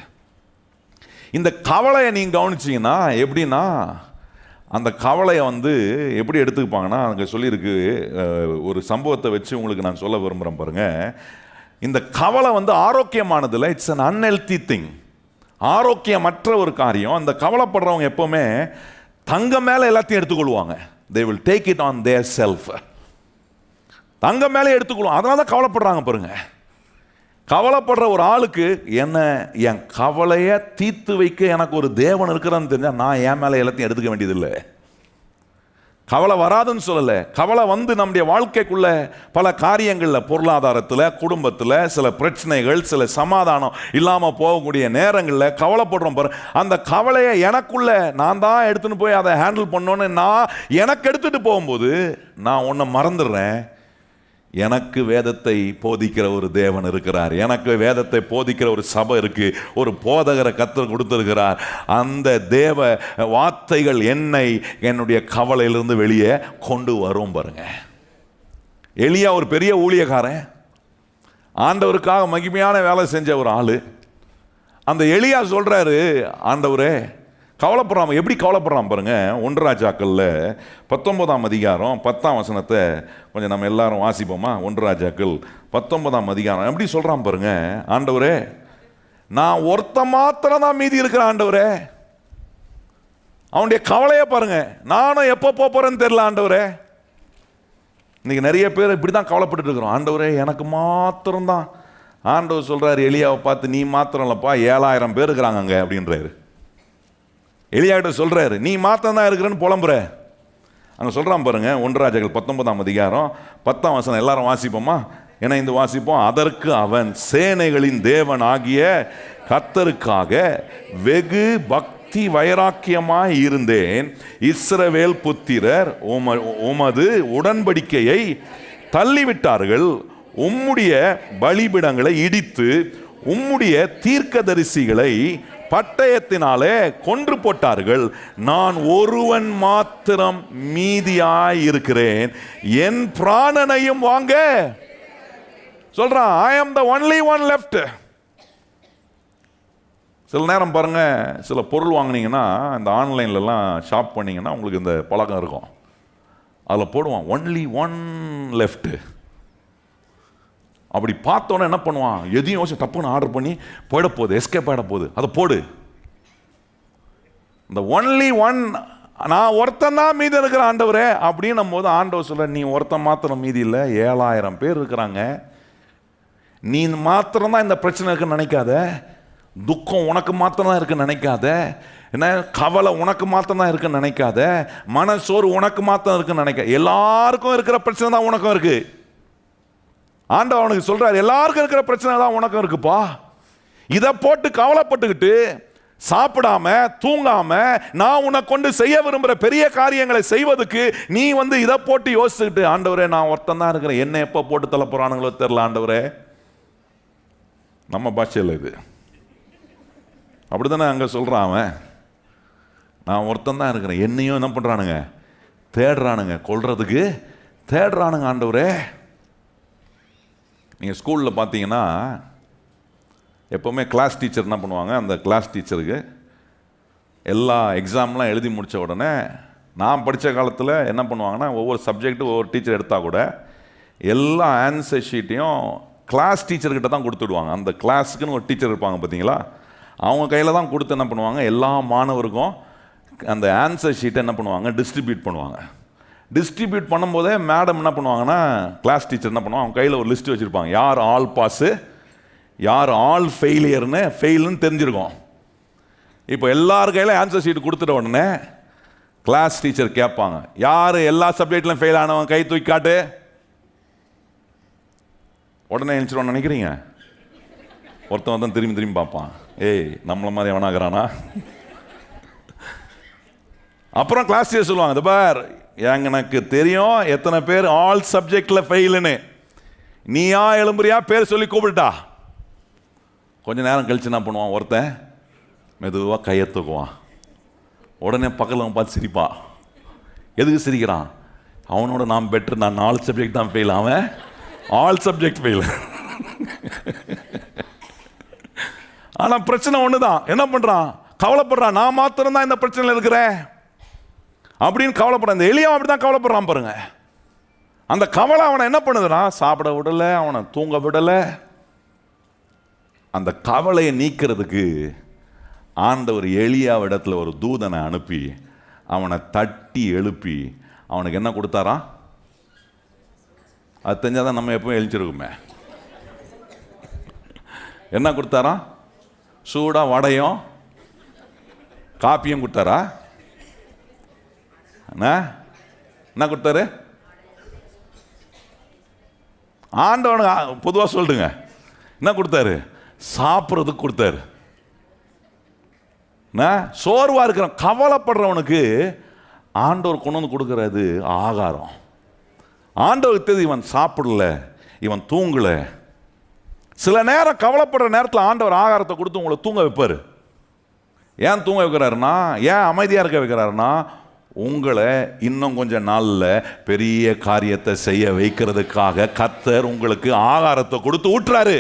இந்த கவலையை நீங்கள் கவனிச்சிங்கன்னா எப்படின்னா, அந்த கவலையை எப்படி எடுத்துப்பாங்கன்னா, அங்கே சொல்லியிருக்கு, ஒரு சம்பவத்தை வச்சு உங்களுக்கு நான் சொல்ல விரும்புகிறேன் பாருங்க. இந்த கவலை ஆரோக்கியமானதில்லை, இட்ஸ் அன் அன்ஹெல்தி திங். ஆரோக்கியமற்ற ஒரு காரியம். அந்த கவலைப்படுறவங்க எப்பவுமே தங்கம் மேலே எல்லாத்தையும் எடுத்துக்கொள்வாங்க. They will take it on their self. தங்க மேலே எடுத்துக்கொள்ளும். அதனால தான் கவலைப்படுறாங்க பாருங்க. கவலைப்படுற ஒரு ஆளுக்கு என்ன, என் கவலையை தீர்த்து வைக்க எனக்கு ஒரு தேவன் இருக்கிறான்னு தெரிஞ்சா நான் என் மேலே எல்லாத்தையும் எடுத்துக்க வேண்டியதில்லை. கவலை வராதுன்னு சொல்லலை. கவலை நம்முடைய வாழ்க்கைக்குள்ள பல காரியங்களில், பொருளாதாரத்தில், குடும்பத்தில் சில பிரச்சனைகள், சில சமாதானம் இல்லாமல் போகக்கூடிய நேரங்களில் கவலைப்படுறோம் பாரு. அந்த கவலையை எனக்குள்ள நான் தான் எடுத்துன்னு போய் அதை ஹேண்டில் பண்ணோன்னு நான் எனக்கு எடுத்துட்டு போகும்போது நான் ஒன்றை மறந்துடுறேன். எனக்கு வேதத்தை போதிக்கிற ஒரு தேவன் இருக்கிறார், எனக்கு வேதத்தை போதிக்கிற ஒரு சபை இருக்கு, ஒரு போதகரை கர்த்தர் கொடுத்திருக்கிறார். அந்த தேவ வார்த்தைகள் என்னை என்னுடைய கவலையிலிருந்து வெளியே கொண்டு வரும் பாருங்க. எலியா ஒரு பெரிய ஊழியக்காரன், ஆண்டவருக்காக மகிமையான வேலை செஞ்ச ஒரு ஆளு. அந்த எலியா சொல்றாரு, ஆண்டவரே கவலைப்படுறாம. எப்படி கவலைப்படுறான் பாருங்க. 1 ராஜாக்கள்ல 19ஆம் அதிகாரம் 10ஆம் வசனத்தை கொஞ்சம் நம்ம எல்லாரும் வாசிப்போமா. 1 ராஜாக்கள் 19ஆம் அதிகாரம் எப்படி சொல்றான் பாருங்க. ஆண்டவரே நான் ஒருத்த மாத்திரம் தான் மீதி இருக்கிற ஆண்டவரே. அவனுடைய கவலையை பாருங்க, நானும் எப்போ போறேன்னு தெரியல ஆண்டவரே. இன்னைக்கு நிறைய பேர் இப்படிதான் கவலைப்பட்டு இருக்கிறோம். ஆண்டவரே எனக்கு மாத்திரம்தான். ஆண்டவர் சொல்றாரு எலியாவை பார்த்து, நீ மாத்திரம் இல்லப்பா 7000 பேர் இருக்கிறாங்க அங்க அப்படின்றாரு. எலியாகிட்ட சொல்றாரு, நீ மாத்திரம் தான் இருக்கிறேன்னு புலம்புற. அங்க சொல்றான் பாருங்க 1 ராஜாக்கள் 19ஆம் அதிகாரம் 10ஆம் வசனம் எல்லாரும் வாசிப்போமா. ஏன்னா இந்த வாசிப்போம். அதற்கு அவன், சேனைகளின் தேவன் ஆகிய கர்த்தருக்காக வெகு பக்தி வைராக்கியமாய் இருந்தேன். இஸ்ரவேல் புத்திரர் உமது உடன்படிக்கையை தள்ளிவிட்டார்கள், உம்முடைய பலிபீடங்களை இடித்து உம்முடைய தீர்க்கதரிசிகளை பட்டயத்தினாலே கொன்று போட்டார்கள். நான் ஒருவன் மாத்திரம் மீதியாய் இருக்கிறேன், என் பிராணனையும் வாங்க சொல்றான். I am the only one left. சில நேரம் பாருங்க, சில பொருள் வாங்கினீங்கன்னா, இந்த ஆன்லைன்லலாம் ஷாப் பண்ணீங்கன்னா உங்களுக்கு இந்த பழக்கம் இருக்கும். அதில் போடுவான் only one left. அப்படி பார்த்தோன்னே என்ன பண்ணுவான், எதையும் யோசிச்சு டப்புன்னு ஆர்டர் பண்ணி போயிட போகுது, எஸ்கேப் ஆகிட போகுது, அதை போடு. இந்த ஒன்லி ஒன், நான் ஒருத்தன் தான் மீதி இருக்கிற ஆண்டவரே அப்படின்னும் போது ஆண்டவர் சொல்ல, நீ ஒருத்தன் மாத்திரம் மீதி இல்லை, 7000 பேர் இருக்கிறாங்க, நீ மாத்திரம் தான் இந்த பிரச்சனை இருக்குன்னு நினைக்காத, துக்கம் உனக்கு மாத்திரம் தான் இருக்குன்னு நினைக்காத, என்ன கவலை உனக்கு மாத்திரம் தான் இருக்குன்னு நினைக்காத, மனசோறு உனக்கு மாத்திரம் இருக்குன்னு நினைக்காத, எல்லாருக்கும் இருக்கிற பிரச்சனை தான் உனக்கும் இருக்கு. ஆண்டவர் அவனுக்கு சொல்றாரு, எல்லாருக்கும் இருக்கிற பிரச்சனை தான் உனக்கும் இருக்குப்பா. இதை போட்டு கவலைப்பட்டுக்கிட்டு சாப்பிடாம தூங்காம நான் உன்னை கொண்டு செய்ய விரும்புகிற பெரிய காரியங்களை செய்வதற்கு நீ இதை போட்டு யோசிச்சுக்கிட்டு, ஆண்டவரே நான் ஒருத்தன் தான் இருக்கிறேன், என்ன எப்போ போட்டு தள்ள போறானுங்களோ தெரியல ஆண்டவரே. நம்ம பாஷையில் இது அப்படித்தானே அங்கே சொல்கிறான் அவன், நான் ஒருத்தன் தான் இருக்கிறேன், என்னையும் என்ன பண்ணுறானுங்க, தேடுறானுங்க, கொல்றதுக்கு தேடுறானுங்க ஆண்டவரே. நீங்கள் ஸ்கூலில் பார்த்தீங்கன்னா எப்போவுமே கிளாஸ் டீச்சர் என்ன பண்ணுவாங்க, அந்த கிளாஸ் டீச்சருக்கு எல்லா எக்ஸாம்லாம் எழுதி முடித்த உடனே, நான் படித்த காலத்தில் என்ன பண்ணுவாங்கன்னா, ஒவ்வொரு சப்ஜெக்ட்டு ஒவ்வொரு டீச்சர் எடுத்தால் கூட எல்லா ஆன்சர் ஷீட்டையும் கிளாஸ் டீச்சர்கிட்ட தான் கொடுத்துடுவாங்க. அந்த கிளாஸுக்குன்னு ஒரு டீச்சர் இருப்பாங்க பார்த்தீங்களா, அவங்க கையில் தான் கொடுத்து என்ன பண்ணுவாங்க, எல்லா மாணவருக்கும் அந்த ஆன்சர் ஷீட்டை என்ன பண்ணுவாங்க, டிஸ்ட்ரிபியூட் பண்ணுவாங்க. டிஸ்ட்ரிபியூட் பண்ணும்போதே மேடம் என்ன பண்ணுவாங்கன்னா, கிளாஸ் டீச்சர் என்ன பண்ணுவாங்க, அவங்க கையில் ஒரு லிஸ்ட் வச்சுருப்பாங்க, யார் ஆல் பாஸு யார் ஆல் ஃபெயிலியர்னு, ஃபெயிலுன்னு தெரிஞ்சிருக்கும். இப்போ எல்லார் கையில் ஆன்சர் ஷீட் கொடுத்துட்ட உடனே கிளாஸ் டீச்சர் கேட்பாங்க, யார் எல்லா சப்ஜெக்ட்லையும் ஃபெயில் ஆனவன் கை தூக்கி காட்டு. உடனே எழுச்சிருவான்னு நினைக்கிறீங்க? ஒருத்தன் தான் திரும்பி திரும்பி பார்ப்பான், ஏய் நம்மள மாதிரி எவனாகிறானா. அப்புறம் கிளாஸ் டீச்சர் சொல்லுவாங்க, இது பார் எனக்கு தெரியும் எத்தனை பேர் ஆல் சப்ஜெக்டில் ஃபெயிலுன்னு, நீயா எழும்புறியா பேர் சொல்லி கூப்பிட்டா. கொஞ்ச நேரம் கழிச்சு என்ன பண்ணுவான், ஒருத்தன் மெதுவாக கையை தூக்குவான், உடனே பக்கத்தில் பார்த்து சிரிப்பா. எதுக்கு சிரிக்கிறான், அவனோட நான் பெட்டர், நான் 4 சப்ஜெக்ட் தான் ஃபெயில், அவன் ஆல் சப்ஜெக்ட் ஃபெயில். ஆனால் பிரச்சனை ஒன்று தான், என்ன பண்ணுறான், கவலைப்படுறான், நான் மாத்திரம் தான் இந்த பிரச்சனையில் இருக்கிறேன் அப்படின்னு கவலைப்படுறான். இந்த எலியா அப்படி தான் கவலைப்படுறான் பாருங்க. அந்த கவலை அவனை என்ன பண்ணுதுன்னா, சாப்பிட விடலை, அவனை தூங்க விடலை. அந்த கவலையை நீக்கிறதுக்கு ஆண்டவர் எலியாவிடத்தில் ஒரு தூதனை அனுப்பி அவனை தட்டி எழுப்பி அவனுக்கு என்ன கொடுத்தாரா, அது தெரிஞ்சாதான் நம்ம எப்பவும் எழுச்சிருக்குமே. என்ன கொடுத்தாரா, சூடா வடையும் காப்பியும் கொடுத்தாரா, என்ன கொடுத்தாரு ஆண்டவனுக்கு? பொதுவாக சொல்லுங்க, என்ன கொடுத்தாரு, சாப்பிட்றதுக்கு கொடுத்தாரு. சோர்வா இருக்கிற கவலைப்படுறவனுக்கு ஆண்டவர் கொண்டு வந்து கொடுக்கறது ஆகாரம். ஆண்டவருக்கு தெரியுது இவன் சாப்பிடல, இவன் தூங்கல. சில நேரம் கவலைப்படுற நேரத்தில் ஆண்டவர் ஆகாரத்தை கொடுத்து உங்களை தூங்க வைப்பார். ஏன் தூங்க வைக்கிறாருன்னா, ஏன் அமைதியாக இருக்க வைக்கிறாருன்னா, உங்களை இன்னும் கொஞ்ச நாளில் பெரிய காரியத்தை செய்ய வைக்கிறதுக்காக கர்த்தர் உங்களுக்கு ஆகாரத்தை கொடுத்து ஊட்டுறாரு.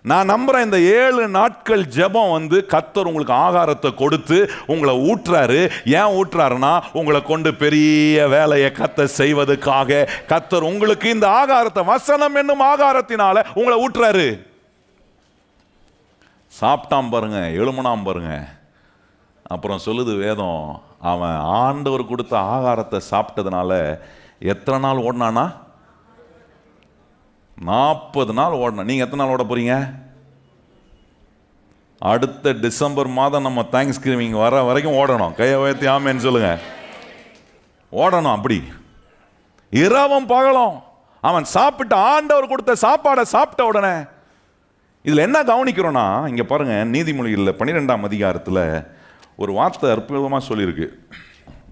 நான் நம்புறேன் இந்த 7 நாட்கள் ஜெபம் கர்த்தர் உங்களுக்கு ஆகாரத்தை கொடுத்து உங்களை ஊட்டுறாரு. ஏன் ஊட்டுறாருன்னா, உங்களை கொண்டு பெரிய வேலையை கர்த்தர் செய்வதற்காக கர்த்தர் உங்களுக்கு இந்த ஆகாரத்தை, வசனம் என்னும் ஆகாரத்தினால உங்களை ஊட்டுறாரு. சாப்பிட்டாம் பாருங்க, எழுமனாம் பாருங்க. அப்புறம் சொல்லுது வேதம், அவன் ஆண்டவர் கொடுத்த ஆகாரத்தை சாப்பிட்டதுனால எத்தனை நாள் ஓடினானா, 40 நாள் ஓடணும். நீங்கள் எத்தனை நாள் ஓட போறீங்க? அடுத்த டிசம்பர் மாதம் நம்ம தேங்க்ஸ் கிவிங் வர வரைக்கும் ஓடணும். கையை உயர்த்தி ஆமேன்னு சொல்லுங்க. ஓடணும். அப்படி இரவும் பகலும் அவன் சாப்பிட்டு ஆண்டவர் கொடுத்த சாப்பாடை சாப்பிட்ட உடனே இதில் என்ன கவனிக்கிறோன்னா, இங்கே பாருங்க, நீதிமொழிகளில் 12ஆம் அதிகாரத்தில் ஒரு வார்த்தை அற்புதமாக சொல்லியிருக்கு.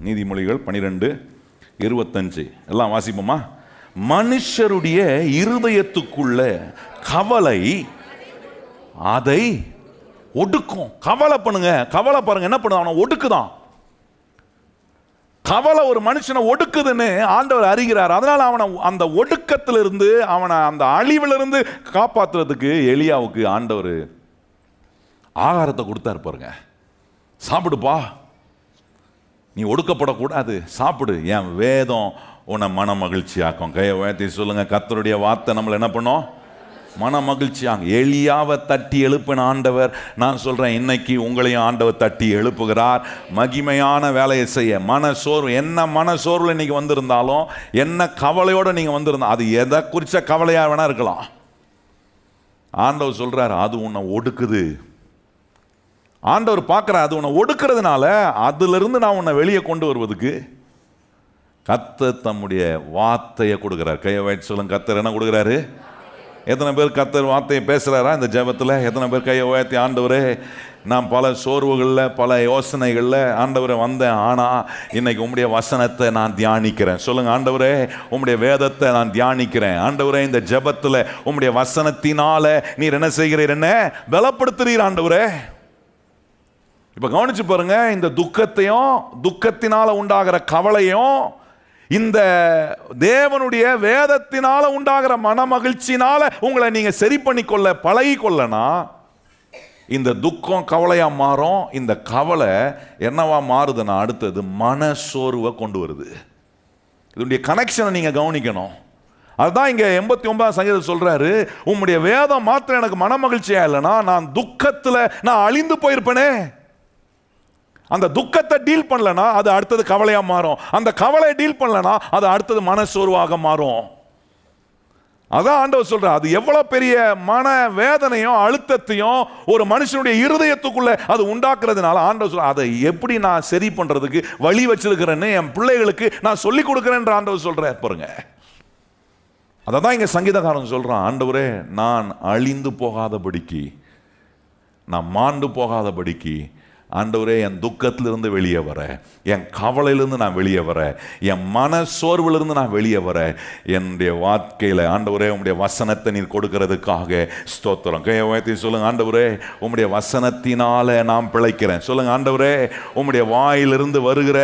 நீதிமொழிகள் 12:25 எல்லாம் வாசிப்போமா? மனுஷருடைய இருதயத்துக்குள்ள கவலை அதை ஒடுக்கும். கவலை பண்ணுங்க, கவலை பாருங்க என்ன பண்ணுது, அவனை ஒடுக்குதான். கவலை ஒரு மனுஷனை ஒடுக்குதுன்னு ஆண்டவர் அறிகிறார். அதனால அவனை அந்த ஒடுக்கத்திலிருந்து, அவனை அந்த அழிவிலிருந்து காப்பாற்றுறதுக்கு எலியாவுக்கு ஆண்டவர் ஆகாரத்தை கொடுத்தாரு பாருங்க. சாப்பிடுப்பா, நீ ஒடுக்கப்படக்கூடாது, சாப்பிடு, என் வேதம் உன்னை மன மகிழ்ச்சியாக்கும். கையை உயர்த்தி சொல்லுங்க, கர்த்தருடைய வார்த்தை நம்மளை என்ன பண்ணோம்? மன மகிழ்ச்சியாங்க. எலியாவை தட்டி எழுப்பின ஆண்டவர், நான் சொல்றேன் இன்னைக்கு உங்களையும் ஆண்டவர் தட்டி எழுப்புகிறார். மகிமையான வேலையை செய்ய. மன சோர்வு, என்ன மன சோர்வில் இன்னைக்கு வந்திருந்தாலும், என்ன கவலையோடு நீங்கள் வந்திருந்தா, அது எதை குறித்த கவலையாக வேணா இருக்கலாம், ஆண்டவர் சொல்றார் அது உன்னை ஒடுக்குது. ஆண்டவர் பார்க்குறார் அது உன்னை ஒடுக்கிறதுனால அதிலிருந்து நான் உன்னை வெளியே கொண்டு வருவதுக்கு கர்த்தர் தம்முடைய வார்த்தையை கொடுக்குறார். கையை வைத்து சொல்லுங்க, கர்த்தர் என்ன கொடுக்குறாரு? எத்தனை பேர் கர்த்தர் வார்த்தையை பேசுகிறாரா இந்த ஜெபத்தில்? எத்தனை பேர் கையை உயர்த்தி, ஆண்டவரே நான் பல சோர்வுகளில் பல யோசனைகளில் ஆண்டவரை வந்தேன், ஆனால் இன்னைக்கு உம்முடைய வசனத்தை நான் தியானிக்கிறேன். சொல்லுங்கள், ஆண்டவரே உம்முடைய வேதத்தை நான் தியானிக்கிறேன். ஆண்டவரே இந்த ஜெபத்தில் உம்முடைய வசனத்தினால நீர் என்ன செய்கிறீர்? என்ன பலப்படுத்துறீர் ஆண்டவரே. இப்போ கவனிச்சு பாருங்க, இந்த துக்கத்தையும் துக்கத்தினால உண்டாகிற கவலையும் இந்த தேவனுடைய வேதத்தினால உண்டாகிற மன மகிழ்ச்சினால உங்களை நீங்க சரி பண்ணி கொள்ள பழகி கொள்ளனா, இந்த துக்கம் கவலையா மாறும். இந்த கவலை என்னவா மாறுதுன்னா அடுத்தது மன சோர்வை கொண்டு வருது. இதனுடைய கனெக்ஷனை நீங்க கவனிக்கணும். அதுதான் இங்க 89 சங்கீதம் சொல்றாரு, உம்முடைய வேதம் மாத்திரம் எனக்கு மன மகிழ்ச்சியா இல்லைன்னா நான் துக்கத்துல நான் அழிந்து போயிருப்பேனே. அந்த துக்கத்தை டீல் பண்ணலனா அது அடுத்தது கவலையா மாறும். அந்த கவலையை டீல் பண்ணலனா அது அடுத்தது மனசோர்வாக மாறும். அதான் ஆண்டவர் சொல்றார், அது எவ்வளவு பெரிய மன வேதனையும் அழுத்தத்தையும் ஒரு மனுஷனுடைய இருதயத்துக்குள்ள அது உண்டாக்குறதுனால ஆண்டவர் சொல்ற, அதை எப்படி நான் சரி பண்றதுக்கு வழி வச்சிருக்கிறேன்னு என் பிள்ளைகளுக்கு நான் சொல்லி கொடுக்கிறேன் ஆண்டவர் சொல்றார் பாருங்க. அதை தான் இங்க சங்கீதக்காரன் சொல்றான், ஆண்டவரே நான் அழிந்து போகாதபடிக்கு, நான் மாண்டு போகாதபடிக்கு ஆண்டவரே என் துக்கத்திலிருந்து வெளியே வர, என் கவலையிலிருந்து நான் வெளியே வர, என் மன சோர்விலிருந்து நான் வெளியே வர, என்னுடைய வாழ்க்கையில் ஆண்டவரே உம்முடைய வசனத்தை நீர் கொடுக்கறதுக்காக ஸ்தோத்திரம். கையை உயர்த்தி சொல்லுங்க, ஆண்டவரே உம்முடைய வசனத்தினால நான் பிழைக்கிறேன். சொல்லுங்க, ஆண்டவரே உம்முடைய வாயிலிருந்து வருகிற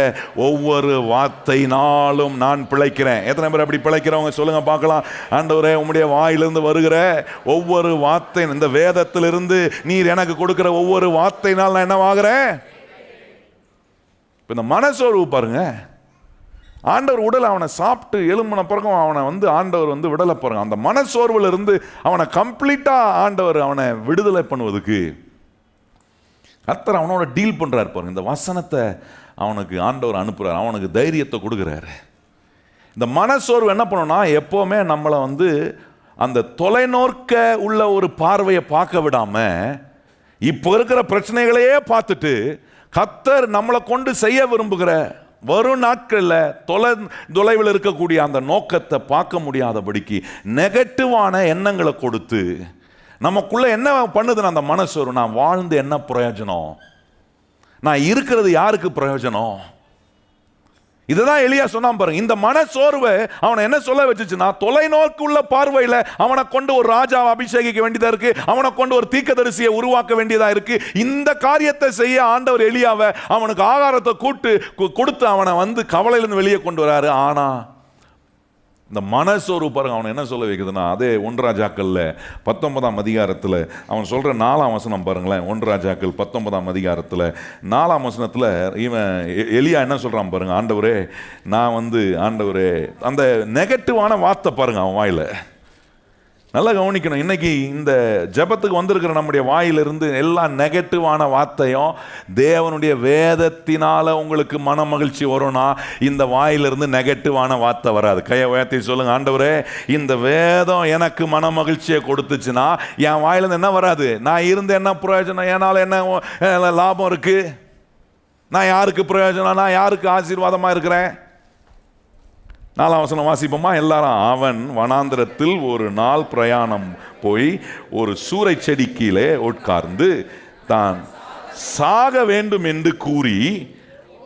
ஒவ்வொரு வார்த்தையினாலும் நான் பிழைக்கிறேன். எத்தனை பேர் அப்படி பிழைக்கிறவங்க சொல்லுங்க பார்க்கலாம். ஆண்டவரே உம்முடைய வாயிலிருந்து வருகிற ஒவ்வொரு வார்த்தை, இந்த வேதத்திலிருந்து நீர் எனக்கு கொடுக்கிற ஒவ்வொரு வார்த்தையினால் நான் என்னவாகிறேன்? இந்த மனசோர்வு பாருங்க, ஆண்டவர் உடல் அவனை சாப்பிட்டு எழும்பின பிறகு அவனை ஆண்டவர் விடலை பாருங்க. அந்த மனசோர்வுல இருந்து அவனை கம்ப்ளீட்டா ஆண்டவர் அவனை விடுதலை பண்ணுவதுக்கு கர்த்தர் அவனோட டீல் பண்றாரு பாருங்க. இந்த வசனத்தை அவனுக்கு ஆண்டவர் அனுப்புறாரு, அவனுக்கு தைரியத்தை கொடுக்குறாரு. இந்த மனசோர்வு என்ன பண்ணும்னா எப்பவுமே நம்மளை அந்த தொலைநோக்க உள்ள ஒரு பார்வையை பார்க்க விடாம இப்போ இருக்கிற பிரச்சனைகளையே பார்த்துட்டு கர்த்தர் நம்மளை கொண்டு செய்ய விரும்புகிற வரும் நாட்களில் தொலைவில் இருக்கக்கூடிய அந்த நோக்கத்தை பார்க்க முடியாதபடிக்கு நெகட்டிவான எண்ணங்களை கொடுத்து நமக்குள்ள என்ன பண்ணுதுன்னா அந்த மனசோர்வு, நான் வாழ்ந்து என்ன பிரயோஜனம், நான் இருக்கிறது யாருக்கு பிரயோஜனம். இதுதான் எலியா சொன்னான் பாருங்க. இந்த மனசோர்வை அவனை என்ன சொல்ல வச்சுச்சுன்னா, தொலைநோக்குள்ள பார்வையில் அவனை கொண்டு ஒரு ராஜாவை அபிஷேகிக்க வேண்டியதா இருக்கு, அவனை கொண்டு ஒரு தீர்க்கதரிசியை உருவாக்க வேண்டியதா இருக்கு. இந்த காரியத்தை செய்ய ஆண்டவர் எலியாவை அவனுக்கு ஆகாரத்தை கொடுத்து அவனை கவலையிலிருந்து வெளியே கொண்டு வராரு. ஆனா இந்த மனசோர்வு பாருங்க அவன் என்ன சொல்ல வைக்குதுன்னா, அதே 1 ராஜாக்கள்ல 19ஆம் அதிகாரத்தில் அவன் சொல்ற 4ஆம் வசனம் பாருங்களேன். 1 ராஜாக்கள் 19ஆம் அதிகாரத்தில் 4ஆம் வசனத்தில் இவன் எலியா என்ன சொல்றான் பாருங்க, ஆண்டவரே நான் ஆண்டவரே, அந்த நெகட்டிவான வார்த்தை பாருங்க அவன் வாயில. நல்லா கவனிக்கணும். இன்னைக்கு இந்த ஜெபத்துக்கு வந்திருக்கிற நம்முடைய வாயிலிருந்து எல்லா நெகட்டிவான வார்த்தையும் தேவனுடைய வேதத்தினால உங்களுக்கு மன மகிழ்ச்சி வரும்னா இந்த வாயிலிருந்து நெகட்டிவான வார்த்தை வராது. கையை உயர்த்தி சொல்லுங்க, ஆண்டவரே இந்த வேதம் எனக்கு மன மகிழ்ச்சியை கொடுத்துச்சுன்னா என் வாயிலிருந்து என்ன வராது, நான் இருந்து என்ன பிரயோஜனம், என்னால் என்ன லாபம் இருக்கு, நான் யாருக்கு பிரயோஜனம், நான் யாருக்கு ஆசீர்வாதமா இருக்கிறேன். 4ஆம் வசனம் வாசிப்போமா எல்லாரும். அவன் வனாந்திரத்தில் ஒரு நாள் பிரயாணம் போய் ஒரு சூரை செடி கீழே உட்கார்ந்து தான் சாக வேண்டும் என்று கூறி,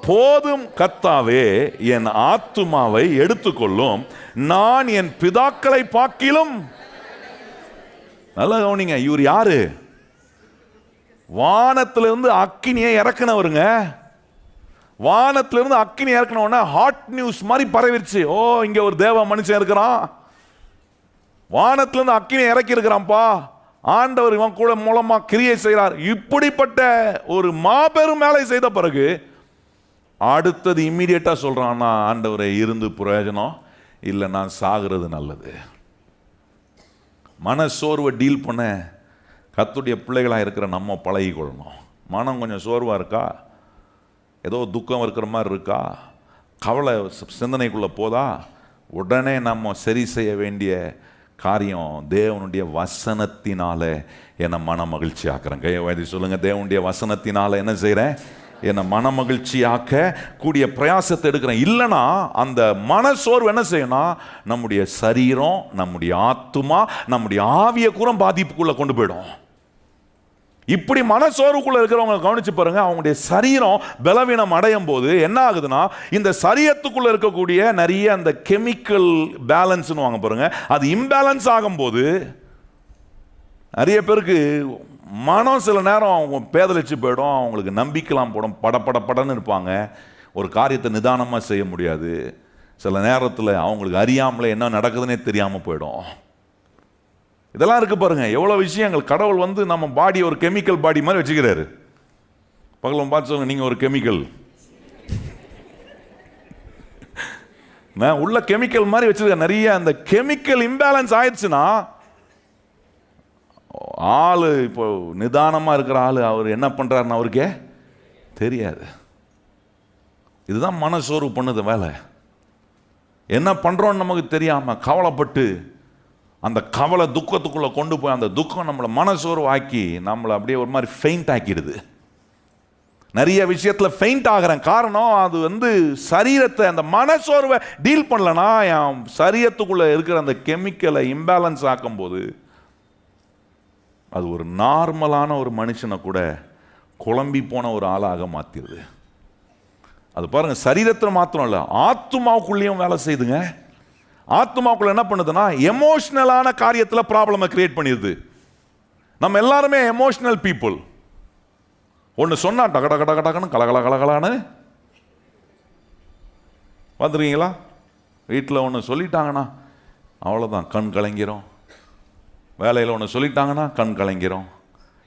போதும் கர்த்தாவே என் ஆத்துமாவை எடுத்துக்கொள்ளும், நான் என் பிதாக்களை பார்க்கிலும். நல்லா கவனிங்க, இவர் யாரு? வானத்திலிருந்து அக்கினியை இறக்குனவருங்க. வானத்திலிருந்து அக்கினி இறக்கணும்னா ஹாட் நியூஸ் மாதிரி பரவிருச்சு. ஓ, இங்க ஒரு தேவ மனுஷன் இருக்கிறான், வானத்திலிருந்து அக்கினி இறக்கி இருக்கிறான்ப்பா, ஆண்டவர் இவன் கூட மூலமா கிரியை செய்கிறார். இப்படிப்பட்ட ஒரு மாபெரும் வேலை செய்த பிறகு அடுத்தது இம்மீடியட்டா சொல்றான், ஆண்டவரை இருந்து பிரயோஜனம் இல்லை, நான் சாகிறது நல்லது. மனசோர்வை டீல் பண்ண கர்த்தருடைய பிள்ளைகளாக இருக்கிற நம்ம பழகிக்கொள்ளணும். மனம் கொஞ்சம் சோர்வாக இருக்கா, ஏதோ துக்கம் இருக்கிற மாதிரி இருக்கா, கவலை சிந்தனைக்குள்ளே போதா, உடனே நம்ம சரி செய்ய வேண்டிய காரியம் தேவனுடைய வசனத்தினால என்னை மன மகிழ்ச்சி ஆக்குறேன். கையை சொல்லுங்க, தேவனுடைய வசனத்தினால என்ன செய்கிறேன், என்னை மன மகிழ்ச்சியாக்க கூடிய பிரயாசத்தை எடுக்கிறேன். இல்லைன்னா அந்த மனசோர்வு என்ன செய்யணும், நம்முடைய சரீரம், நம்முடைய ஆத்துமா, நம்முடைய ஆவியை கூட பாதிப்புக்குள்ளே கொண்டு போயிடும். இப்படி மனசோர்வுக்குள்ள இருக்கிறவங்க கவனிச்சு பாருங்க, அவங்களுடைய சரீரம் பலவீனம் அடையும் போது என்ன ஆகுதுன்னா, இந்த சரீரத்துக்குள்ள இருக்கக்கூடிய நிறைய அந்த கெமிக்கல் பேலன்ஸ்னு வாங்க பாருங்க, அது இம்பேலன்ஸ் ஆகும்போது நிறைய பேருக்கு மனம் சில நேரம் அவங்க பேதலிச்சு போயிடும், அவங்களுக்கு நம்பிக்கைலாம் போடும், படன்னு இருப்பாங்க, ஒரு காரியத்தை நிதானமாக செய்ய முடியாது. சில நேரத்தில் அவங்களுக்கு அறியாமலே என்ன நடக்குதுன்னே தெரியாமல் போயிடும். இதெல்லாம் இருக்கு பாருங்க, எவ்வளோ விஷயங்கள். கடவுள் வந்து நம்ம பாடி ஒரு கெமிக்கல் பாடி மாதிரி வச்சுக்கிறாரு. பகலும் பார்த்து சொல்லுங்க, நீங்கள் ஒரு கெமிக்கல், உள்ள கெமிக்கல் மாதிரி வச்சிருக்க. நிறைய அந்த கெமிக்கல் இம்பேலன்ஸ் ஆயிடுச்சுன்னா ஆளு இப்போ நிதானமாக இருக்கிற ஆளு அவர் என்ன பண்ணுறாருன்னு அவருக்கே தெரியாது. இதுதான் மனசோர்வு பண்ணுது வேலை. என்ன பண்ணுறோன்னு நமக்கு தெரியாமல் கவலைப்பட்டு அந்த கவலை துக்கத்துக்குள்ளே கொண்டு போய் அந்த துக்கம் நம்மளை மனசோர்வு ஆக்கி நம்மளை அப்படியே ஒரு மாதிரி ஃபெயிண்ட் ஆக்கிடுது. நிறைய விஷயத்தில் ஃபெயிண்ட் ஆகிறேன். காரணம் அது வந்து சரீரத்தை, அந்த மனசோர்வை டீல் பண்ணலன்னா என் சரீரத்துக்குள்ளே இருக்கிற அந்த கெமிக்கலை இம்பேலன்ஸ் ஆக்கும்போது அது ஒரு நார்மலான ஒரு மனுஷனை கூட குழம்பி போன ஒரு ஆளாக மாற்றிடுது. அது பாருங்க, சரீரத்தில் மாத்திரம் இல்லை, ஆத்துமாவுக்குள்ளேயும் வேலை செய்யுதுங்க. ஆத்துமாவுக்குள்ள என்ன பண்ணுதுன்னா, எமோஷனலான காரியத்தில் ப்ராப்ளமை கிரியேட் பண்ணிடுது. நம்ம எல்லாருமே எமோஷனல் பீப்புள். ஒன்று சொன்னா டக டக டக டகன்னு கலகலான்னு வந்துருக்கீங்களா? வீட்டில் ஒன்று சொல்லிட்டாங்கன்னா அவ்வளோதான், கண் கலங்கிறோம். வேலையில் ஒன்று சொல்லிட்டாங்கன்னா கண் கலங்கிறோம்.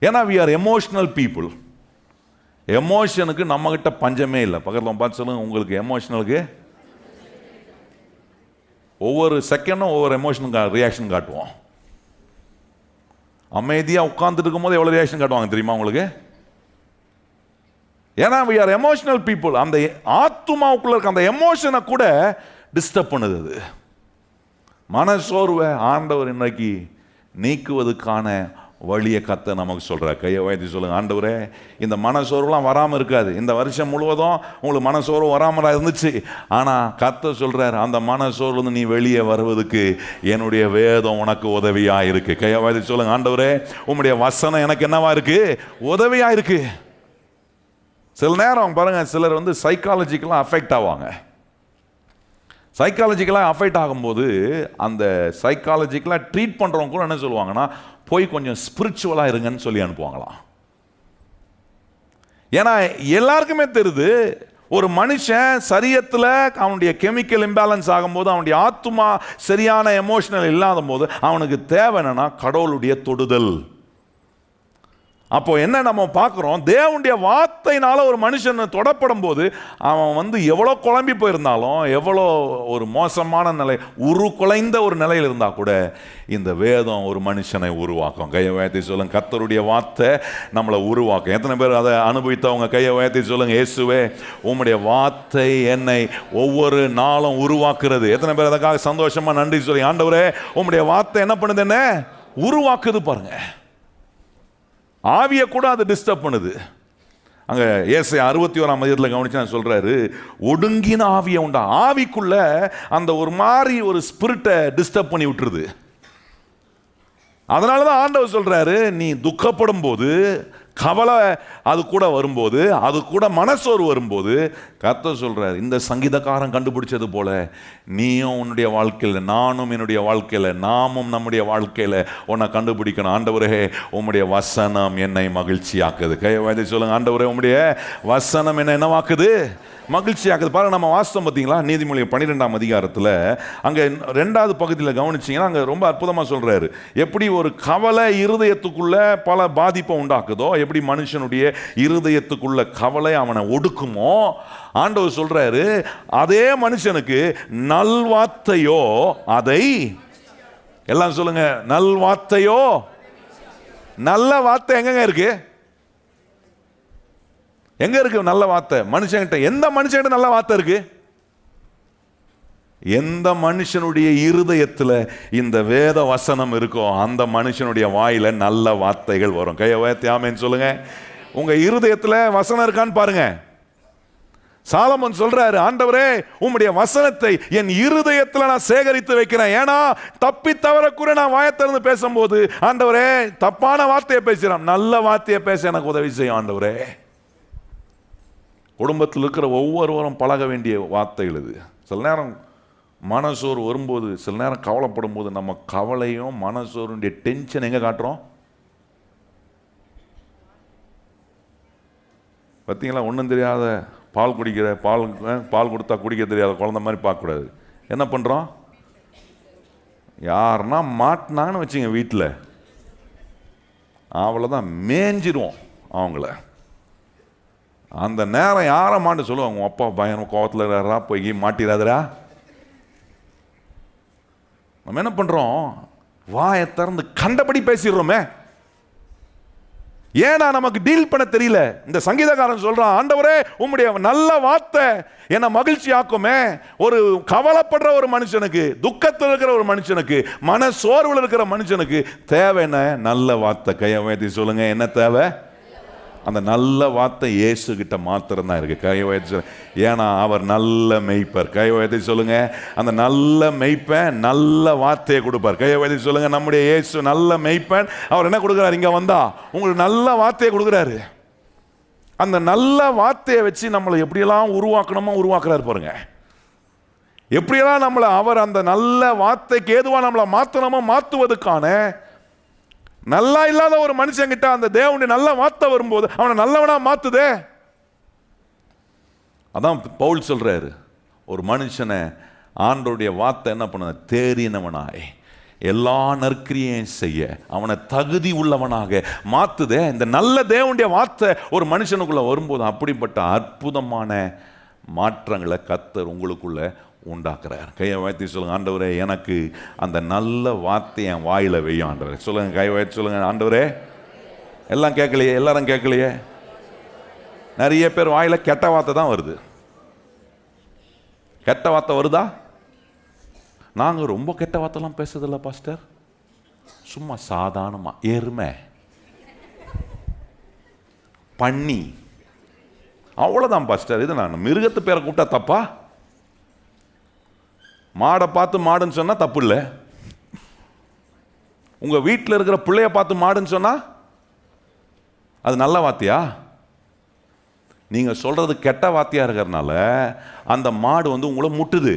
ஏன்னா we are emotional people. எமோஷனுக்கு நம்மகிட்ட பஞ்சமே இல்லை. பக்கத்தில் பார்த்து சொல்லுங்க, உங்களுக்கு எமோஷனலுக்கு ஒவ்வொரு செகண்டும் ஒவ்வொரு எமோஷனுக்கு ரியாக்ஷன் காட்டுவோம். அமைதியாக உட்கார்ந்துட்டு இருக்கும்போது எவ்வளோ ரியாக்ஷன் காட்டுவாங்க தெரியுமா உங்களுக்கு? ஏன்னா we are emotional people. அந்த ஆத்துமாவுக்குள்ள இருக்க அந்த எமோஷனை கூட டிஸ்டர்ப் பண்ணுது. அது மனசோர்வை ஆண்டவர் இன்னைக்கு நீக்குவதுக்கான வழியை கத்த நமக்கு சொல்கிறார். கையை உயர்த்தி சொல்லுங்க, ஆண்டவரே இந்த மனசோர்வுலாம் வராமல் இருக்காது. இந்த வருஷம் முழுவதும் உங்களுக்கு மனசோர்வு வராமல் இருந்துச்சு, ஆனால் கத்த சொல்கிறார், அந்த மனசோர்வு நீ வெளியே வருவதுக்கு என்னுடைய வேதம் உனக்கு உதவியாக இருக்குது. கையை உயர்த்தி சொல்லுங்க, ஆண்டவரே உம்முடைய வசனம் எனக்கு என்னவா இருக்கு, உதவியாக இருக்கு. சில நேரம் பாருங்க, சிலர் வந்து சைக்காலஜிக்கெல்லாம் அஃபெக்ட் ஆவாங்க. சைக்காலஜிக்கலாக அஃபெக்ட் ஆகும்போது அந்த சைக்காலஜிக்கலாக ட்ரீட் பண்ணுறவங்க கூட என்ன சொல்லுவாங்கன்னா, போய் கொஞ்சம் ஸ்பிரிச்சுவலாக இருங்கன்னு சொல்லி அனுப்புவாங்களாம். ஏன்னா எல்லாருக்குமே தெரியுது, ஒரு மனுஷன் சரீரத்தில் அவனுடைய கெமிக்கல் இம்பேலன்ஸ் ஆகும்போது, அவனுடைய ஆத்துமா சரியான எமோஷனல் இல்லாத போது அவனுக்கு தேவை என்னன்னா கடவுளுடைய தொடுதல். அப்போ என்ன நம்ம பார்க்குறோம், தேவனுடைய வார்த்தையினால ஒரு மனுஷன் தொடப்படும் போது அவன் வந்து எவ்வளோ குழம்பி போயிருந்தாலும், எவ்வளோ ஒரு மோசமான நிலை, குலைந்த ஒரு நிலையில் இருந்தால் கூட இந்த வேதம் ஒரு மனுஷனை உருவாக்கும். கையை உயர்த்தி சொல்லுங்க, கர்த்தருடைய வார்த்தை நம்மளை உருவாக்கும். எத்தனை பேர் அதை அனுபவித்தவங்க கையை உயர்த்தி சொல்லுங்க, இயேசுவே உம்முடைய வார்த்தை என்னை ஒவ்வொரு நாளும் உருவாக்குறது. எத்தனை பேர் அதுக்காக சந்தோஷமா நன்றி சொல்லி, ஆண்டவரே உம்முடைய வார்த்தை என்ன பண்ணுது, என்ன உருவாக்குது பாருங்க. ஆவியை கூட அது டிஸ்டர்ப் பண்ணுது. அங்கே ஏசாயா 61 கவனிச்சு நான் சொல்றாரு, ஒடுங்கின ஆவியை உண்டா. ஆவிக்குள்ள அந்த ஒரு மாதிரி ஒரு ஸ்பிரிட்டை டிஸ்டர்ப் பண்ணி விட்டுருது. அதனால தான் ஆண்டவர் சொல்றாரு, நீ துக்கப்படும் போது, கவலை அது கூட வரும்போது, அது கூட மனசோர்வு வரும்போது கர்த்தர் சொல்றாரு, இந்த சங்கீதக்காரன் கண்டுபிடிச்சது போல நீயும் உன்னுடைய வாழ்க்கையில், நானும் என்னுடைய வாழ்க்கையில், நாமும் நம்முடைய வாழ்க்கையில் உன்னை கண்டுபிடிக்கணும். ஆண்டவரே உம்முடைய வசனம் என்னை மகிழ்ச்சியாக்குது. கையை வாய்த்து சொல்லுங்க, ஆண்டவரே உம்முடைய வசனம் என்னை என்னவாக்குது, மகிழ்ச்சியாக்குது. பாருங்க, நம்ம வாஸ்தவம் பார்த்தீங்களா, நீதிமொழி 12ஆம் அதிகாரத்தில் அங்கே 2வது பகுதியில் கவனிச்சிங்கன்னா அங்கே ரொம்ப அற்புதமாக சொல்கிறாரு. எப்படி ஒரு கவலை இருதயத்துக்குள்ள பல பாதிப்பை உண்டாக்குதோ, எப்படி மனுஷனுடைய இருதயத்துக்குள்ள கவலை அவனை ஒடுக்குமோ, ஆண்டவர் சொல்றாரு அதே மனுஷனுக்கு நல்வார்த்தையோ அதை, எல்லாம் சொல்லுங்க, நல்வார்த்தையோ. நல்ல வார்த்தை எங்க இருக்கு? எங்க இருக்கு நல்ல வார்த்தை? மனுஷன்கிட்ட. எந்த மனுஷன்கிட்ட நல்ல வார்த்தை இருக்கு? எந்த மனுஷனுடைய இருதயத்தில் இந்த வேத வசனம் இருக்கோ அந்த மனுஷனுடைய வாயில நல்ல வார்த்தைகள் வரும். கையை உயர்த்தி ஆமென் சொல்லுங்க. உங்க இருதயத்தில் வசனம் இருக்கான்னு பாருங்க. சாலமோன் சொல்றாரு, ஆண்டவரே உம்முடைய வசனத்தை என் இருதயத்தில் நான் சேகரித்து வைக்கிறேன். ஏன்னா தப்பி தவறக்கூட நான் வாயத்திலிருந்து பேசும்போது, ஆண்டவரே தப்பான வார்த்தையை பேசுறேன், நல்ல வார்த்தையை பேச எனக்கு உதவி செய்யும் ஆண்டவரே. குடும்பத்தில் இருக்கிற ஒவ்வொருவரும் பழக வேண்டிய வார்த்தைகள் இது. சில நேரம் மனசோறு வரும்போது, சில நேரம் கவலைப்படும் போது நம்ம கவலையும் மனசோருடைய டென்ஷன் எங்க காட்டுறோம்? பார்த்தீங்களா? ஒன்றும் தெரியாத பால் குடிக்கிற, பால் கொடுத்தா குடிக்க தெரியாத குழந்தை மாதிரி பார்க்கக்கூடாது. என்ன பண்ணுறோம்? யாருன்னா மாட்டினாங்கன்னு வச்சுங்க வீட்டில், அவ்வளோதான், மேஞ்சிருவோம் அவங்கள. அந்த நேரம் யாரை மாட்டு சொல்லுவாங்க, உங்கள் அப்பா பயங்கர கோவத்தில் இருக்கிறா, போய் மாட்டிடாதரா. நம்ம என்ன பண்ணுறோம்? வாயை திறந்து கண்டபடி பேசிடுறோமே. ஏன்னா நமக்கு டீல் பண்ண தெரியல. இந்த சங்கீதக்காரன் சொல்றான், ஆண்டவரே உம்முடைய நல்ல வார்த்தை என்ன மகிழ்ச்சி ஆக்குமே. ஒரு கவலைப்படுற ஒரு மனுஷனுக்கு, துக்கத்தில் இருக்கிற ஒரு மனுஷனுக்கு, மன சோர்வில் இருக்கிற மனுஷனுக்கு தேவை என்ன? நல்ல வார்த்தை. கையை உயர்த்தி சொல்லுங்க, என்ன தேவை? அந்த நல்ல வார்த்தை இயேசு கிட்ட மாத்திரம் தான் இருக்கு. கையை உயர்த்தி, ஏன்னா அவர் நல்ல மெய்ப்பர். கையை உயர்த்தி சொல்லுங்க, அந்த நல்ல மெய்ப்பன் நல்ல வார்த்தையை கொடுப்பார். கையை உயர்த்தி சொல்லுங்க, நம்முடைய இயேசு நல்ல மெய்ப்பன். அவர் என்ன கொடுக்குறாரு? இங்க வந்தா உங்களுக்கு நல்ல வார்த்தையை கொடுக்குறாரு. அந்த நல்ல வார்த்தையை வச்சு நம்மளை எப்படியெல்லாம் உருவாக்கணுமோ உருவாக்குறாரு பாருங்க. எப்படியெல்லாம் நம்மளை அவர் அந்த நல்ல வார்த்தைக்கு ஏதுவா நம்மளை மாற்றணுமோ மாற்றுவதற்கான, நல்லா இல்லாத ஒரு மனுஷன் கிட்ட அந்த தேவனுடைய நல்ல வார்த்தை வரும்போது அவனை நல்லவனா மாத்துதே. அதான் பவுல் சொல்றாரு, ஒரு மனுஷனை ஆண்டவருடைய வார்த்தை என்ன பண்ண? தேறினவனாய் எல்லா நற்கிரியையும் செய்ய அவனை தகுதி உள்ளவனாக மாத்துதே. இந்த நல்ல தேவனுடைய வார்த்தை ஒரு மனுஷனுக்குள்ள வரும்போது அப்படிப்பட்ட அற்புதமான மாற்றங்களை கர்த்தர் உங்களுக்குள்ள உண்டாக்குறார். கையை வாழ்த்தி சொல்லுங்க, ஆண்டவரே எனக்கு அந்த நல்ல வார்த்தை என் வாயில வையும் ஆண்டவரே. சொல்லுங்க, கையை வாழ்த்தி சொல்லுங்க, ஆண்டவரே. எல்லாம் கேட்கலையே, எல்லாரும் கேட்கலையே. நிறைய பேர் வாயில கெட்ட வார்த்தை தான் வருது. கெட்ட வார்த்தை வருதா? நாங்கள் ரொம்ப கெட்ட வார்த்தைலாம் பேசுறதில்ல பாஸ்டர், சும்மா சாதாரணமா எருமை, பண்ணி, அவ்வளோதான் பாஸ்டர். இது நான் மிருகத்து பேரை கூப்பிட்டா தப்பா? மாடை பார்த்து மாடுன்னு சொன்னா தப்பு இல்லை. உங்க வீட்டில் இருக்கிற பிள்ளைய பார்த்து மாடுன்னு சொன்னா அது நல்ல வார்த்தையா? நீங்க சொல்றது கெட்ட வார்த்தையா இருக்கிறதுனால அந்த மாடு வந்து உங்களை முட்டுது.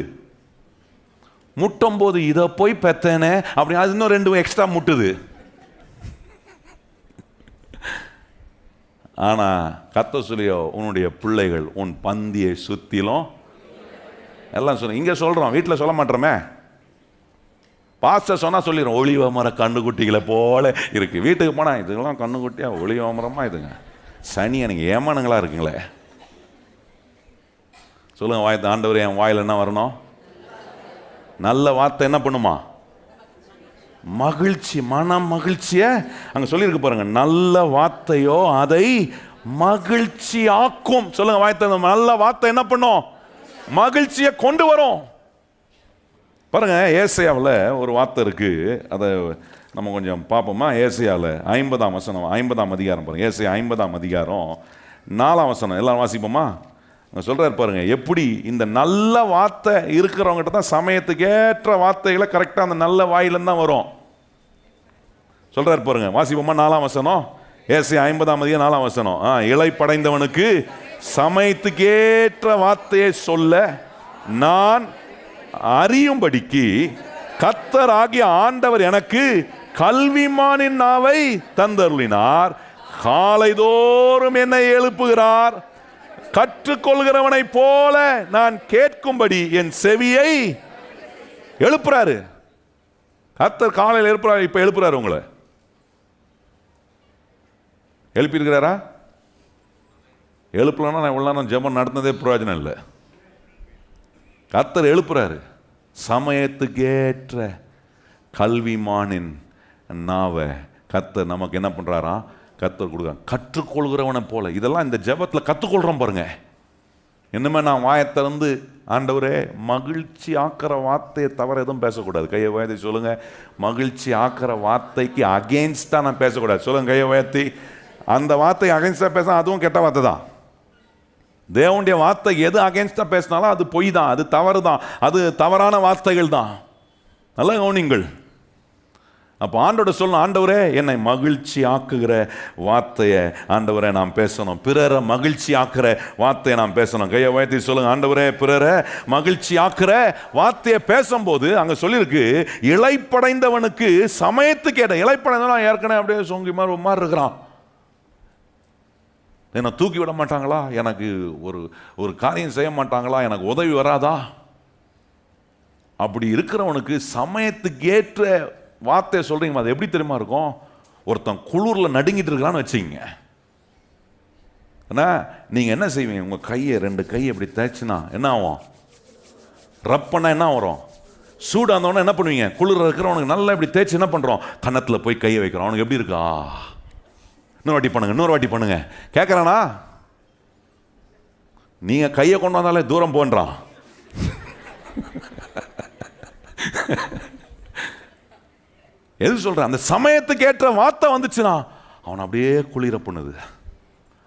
முட்டும் போது இதை போய் பெத்தேனே அப்படி அது இன்னும் 2 எக்ஸ்ட்ரா முட்டுது. ஆனா கர்த்தர் சொல்லியோ, உன்னுடைய பிள்ளைகள் உன் பந்தியை சுத்திலும் எல்லாம் சொல்ல. இங்க சொல்றோம், வீட்டில் சொல்ல மாட்டோமே. பாஸ்டர் சொன்னா சொல்லிடுறோம், ஒளிவ மர கண்ணுக்குட்டிகளை போல இருக்கு. வீட்டுக்கு போனா இதுக்கெல்லாம் கண்ணுக்குட்டியா ஒளிவ மரமா இதுங்க, சனி எனக்கு ஏமானுங்களா இருக்குங்களே. சொல்லுங்க, வாய் ஆண்டவரே என் வாயில் என்ன வரணும்? நல்ல வார்த்தை என்ன பண்ணுமா? மகிழ்ச்சி, மன மகிழ்ச்சிய அங்க சொல்லியிருக்கு பாருங்க. நல்ல வார்த்தையோ அதை மகிழ்ச்சி ஆக்கும். சொல்லுங்க, வாய்த்த நல்ல வார்த்தை என்ன பண்ணும்? மகிழ்ச்சியை கொண்டு வரும். பாருங்க, ஏசாயாவில் ஒரு வார்த்தை இருக்கு, அதை நம்ம கொஞ்சம் பார்ப்போமா? ஏசாயாவில் 50ஆம் வசனம், 50ஆம் அதிகாரம் பாருங்க. ஏசாயா 50ஆம் அதிகாரம் 4ஆம் வசனம், எல்லாரும் வாசிப்போமா? சொல்றாரு பாருங்க, எப்படி இந்த நல்ல வார்த்தை இருக்கிறவங்ககிட்ட தான் சமயத்துக்கு ஏற்ற வார்த்தைகளை கரெக்டா அந்த நல்ல வாயிலிருந்து தான் வரும். சொல்றாரு பாருங்க, வாசிப்போமா? 4ஆம் வசனம், ஏசாயா 50ஆம் அதிகாரம் 4ஆம் வசனம். இலை படைந்தவனுக்கு சமயத்துக்கேற்ற வார்த்தையை சொல்ல நான் அறியும்படிக்கு கர்த்தர் ஆகிய ஆண்டவர் எனக்கு கல்விமானின் நாவை தந்தருளினார். காலைதோறும் என்னை எழுப்புகிறார், கற்றுக்கொள்கிறவனை போல நான் கேட்கும்படி என் செவியை எழுப்புறாரு. கர்த்தர் காலையில் எழுப்புறாரு, இப்ப எழுப்புறாரு. உங்களை எழுப்பி இருக்கிறாரா? எழுப்பலன்னா நான் இவ்வளோ நேரம் ஜெபம் நடந்ததே பிரயோஜனம் இல்லை. கர்த்தர் எழுப்புறாரு. சமயத்துக்கேற்ற கல்விமானின் நாவை கர்த்தர் நமக்கு என்ன பண்றாரா? கர்த்தர் கொடுக்குறான். கற்றுக்கொள்கிறவனை போல. இதெல்லாம் இந்த ஜெபத்தில் கற்றுக்கொள்கிறோம் பாருங்க. இன்னுமே நான் வாயத்திறந்து ஆண்டவரே மகிழ்ச்சி ஆக்கிற வார்த்தையை தவிர எதுவும் பேசக்கூடாது. கையை உயர்த்தி சொல்லுங்க. மகிழ்ச்சி ஆக்கிற வார்த்தைக்கு அகெயின்ஸ்டா நான் பேசக்கூடாது. சொல்லுங்க கையை உயர்த்தி. அந்த வார்த்தை அகெயின்ஸ்டா பேச அதுவும் கெட்ட வார்த்தை தான். தேவனுடைய வார்த்தை எது அகெயின்ஸ்டா பேசினாலும் அது பொய் தான், அது தவறு தான், அது தவறான வார்த்தைகள் தான். நல்ல கவனிங்கள். அப்போ ஆண்டோட சொல்லணும், ஆண்டவரே என்னை மகிழ்ச்சி ஆக்குகிற வார்த்தையை ஆண்டவரே நாம் பேசணும். பிறரை மகிழ்ச்சி ஆக்குற வார்த்தையை நாம் பேசணும். கையை உயர்த்தி சொல்லுங்க. ஆண்டவரே பிறரை மகிழ்ச்சி ஆக்குற வார்த்தையை பேசும்போது அங்க சொல்லியிருக்கு, இளைப்படைந்தவனுக்கு சமயத்துக்கு ஏற்ற. இளைப்படைந்தவன் ஏற்கனவே அப்படியே சொங்கி மாதிரி மாதிரி இருக்கிறான். என்னை தூக்கி விட மாட்டாங்களா? எனக்கு ஒரு காரியம் செய்ய மாட்டாங்களா? எனக்கு உதவி வராதா? அப்படி இருக்கிறவனுக்கு சமயத்துக்கு ஏற்ற வார்த்தையை சொல்றீங்க. அது எப்படி தெரியுமா இருக்கும்? ஒருத்தன் குளிர்ல நடுங்கிட்டு இருக்கான்னு வச்சுங்க. நீங்க என்ன செய்வீங்க? உங்க கையை 2 கையை இப்படி தேய்ச்சினா என்ன ஆகும்? ரப்பனா என்ன வரும்? சூடு ஆனவன என்ன பண்ணுவீங்க? குளிர் இருக்கிறவனுக்கு நல்லா இப்படி தேய்ச்சி என்ன பண்றோம்? கன்னத்துல போய் கையை வைக்கிறோம். அவனுக்கு எப்படி இருக்கா? இன்னொரு வாட்டி பண்ணுங்க. கேட்கறானா? நீங்க கையை கொண்டு வந்தாலே தூரம் போன்றான். எது சொல்ற? அந்த சமயத்துக்கு ஏற்ற வார்த்தை வந்துச்சுன்னா அவன் அப்படியே குளிர பண்ணுது,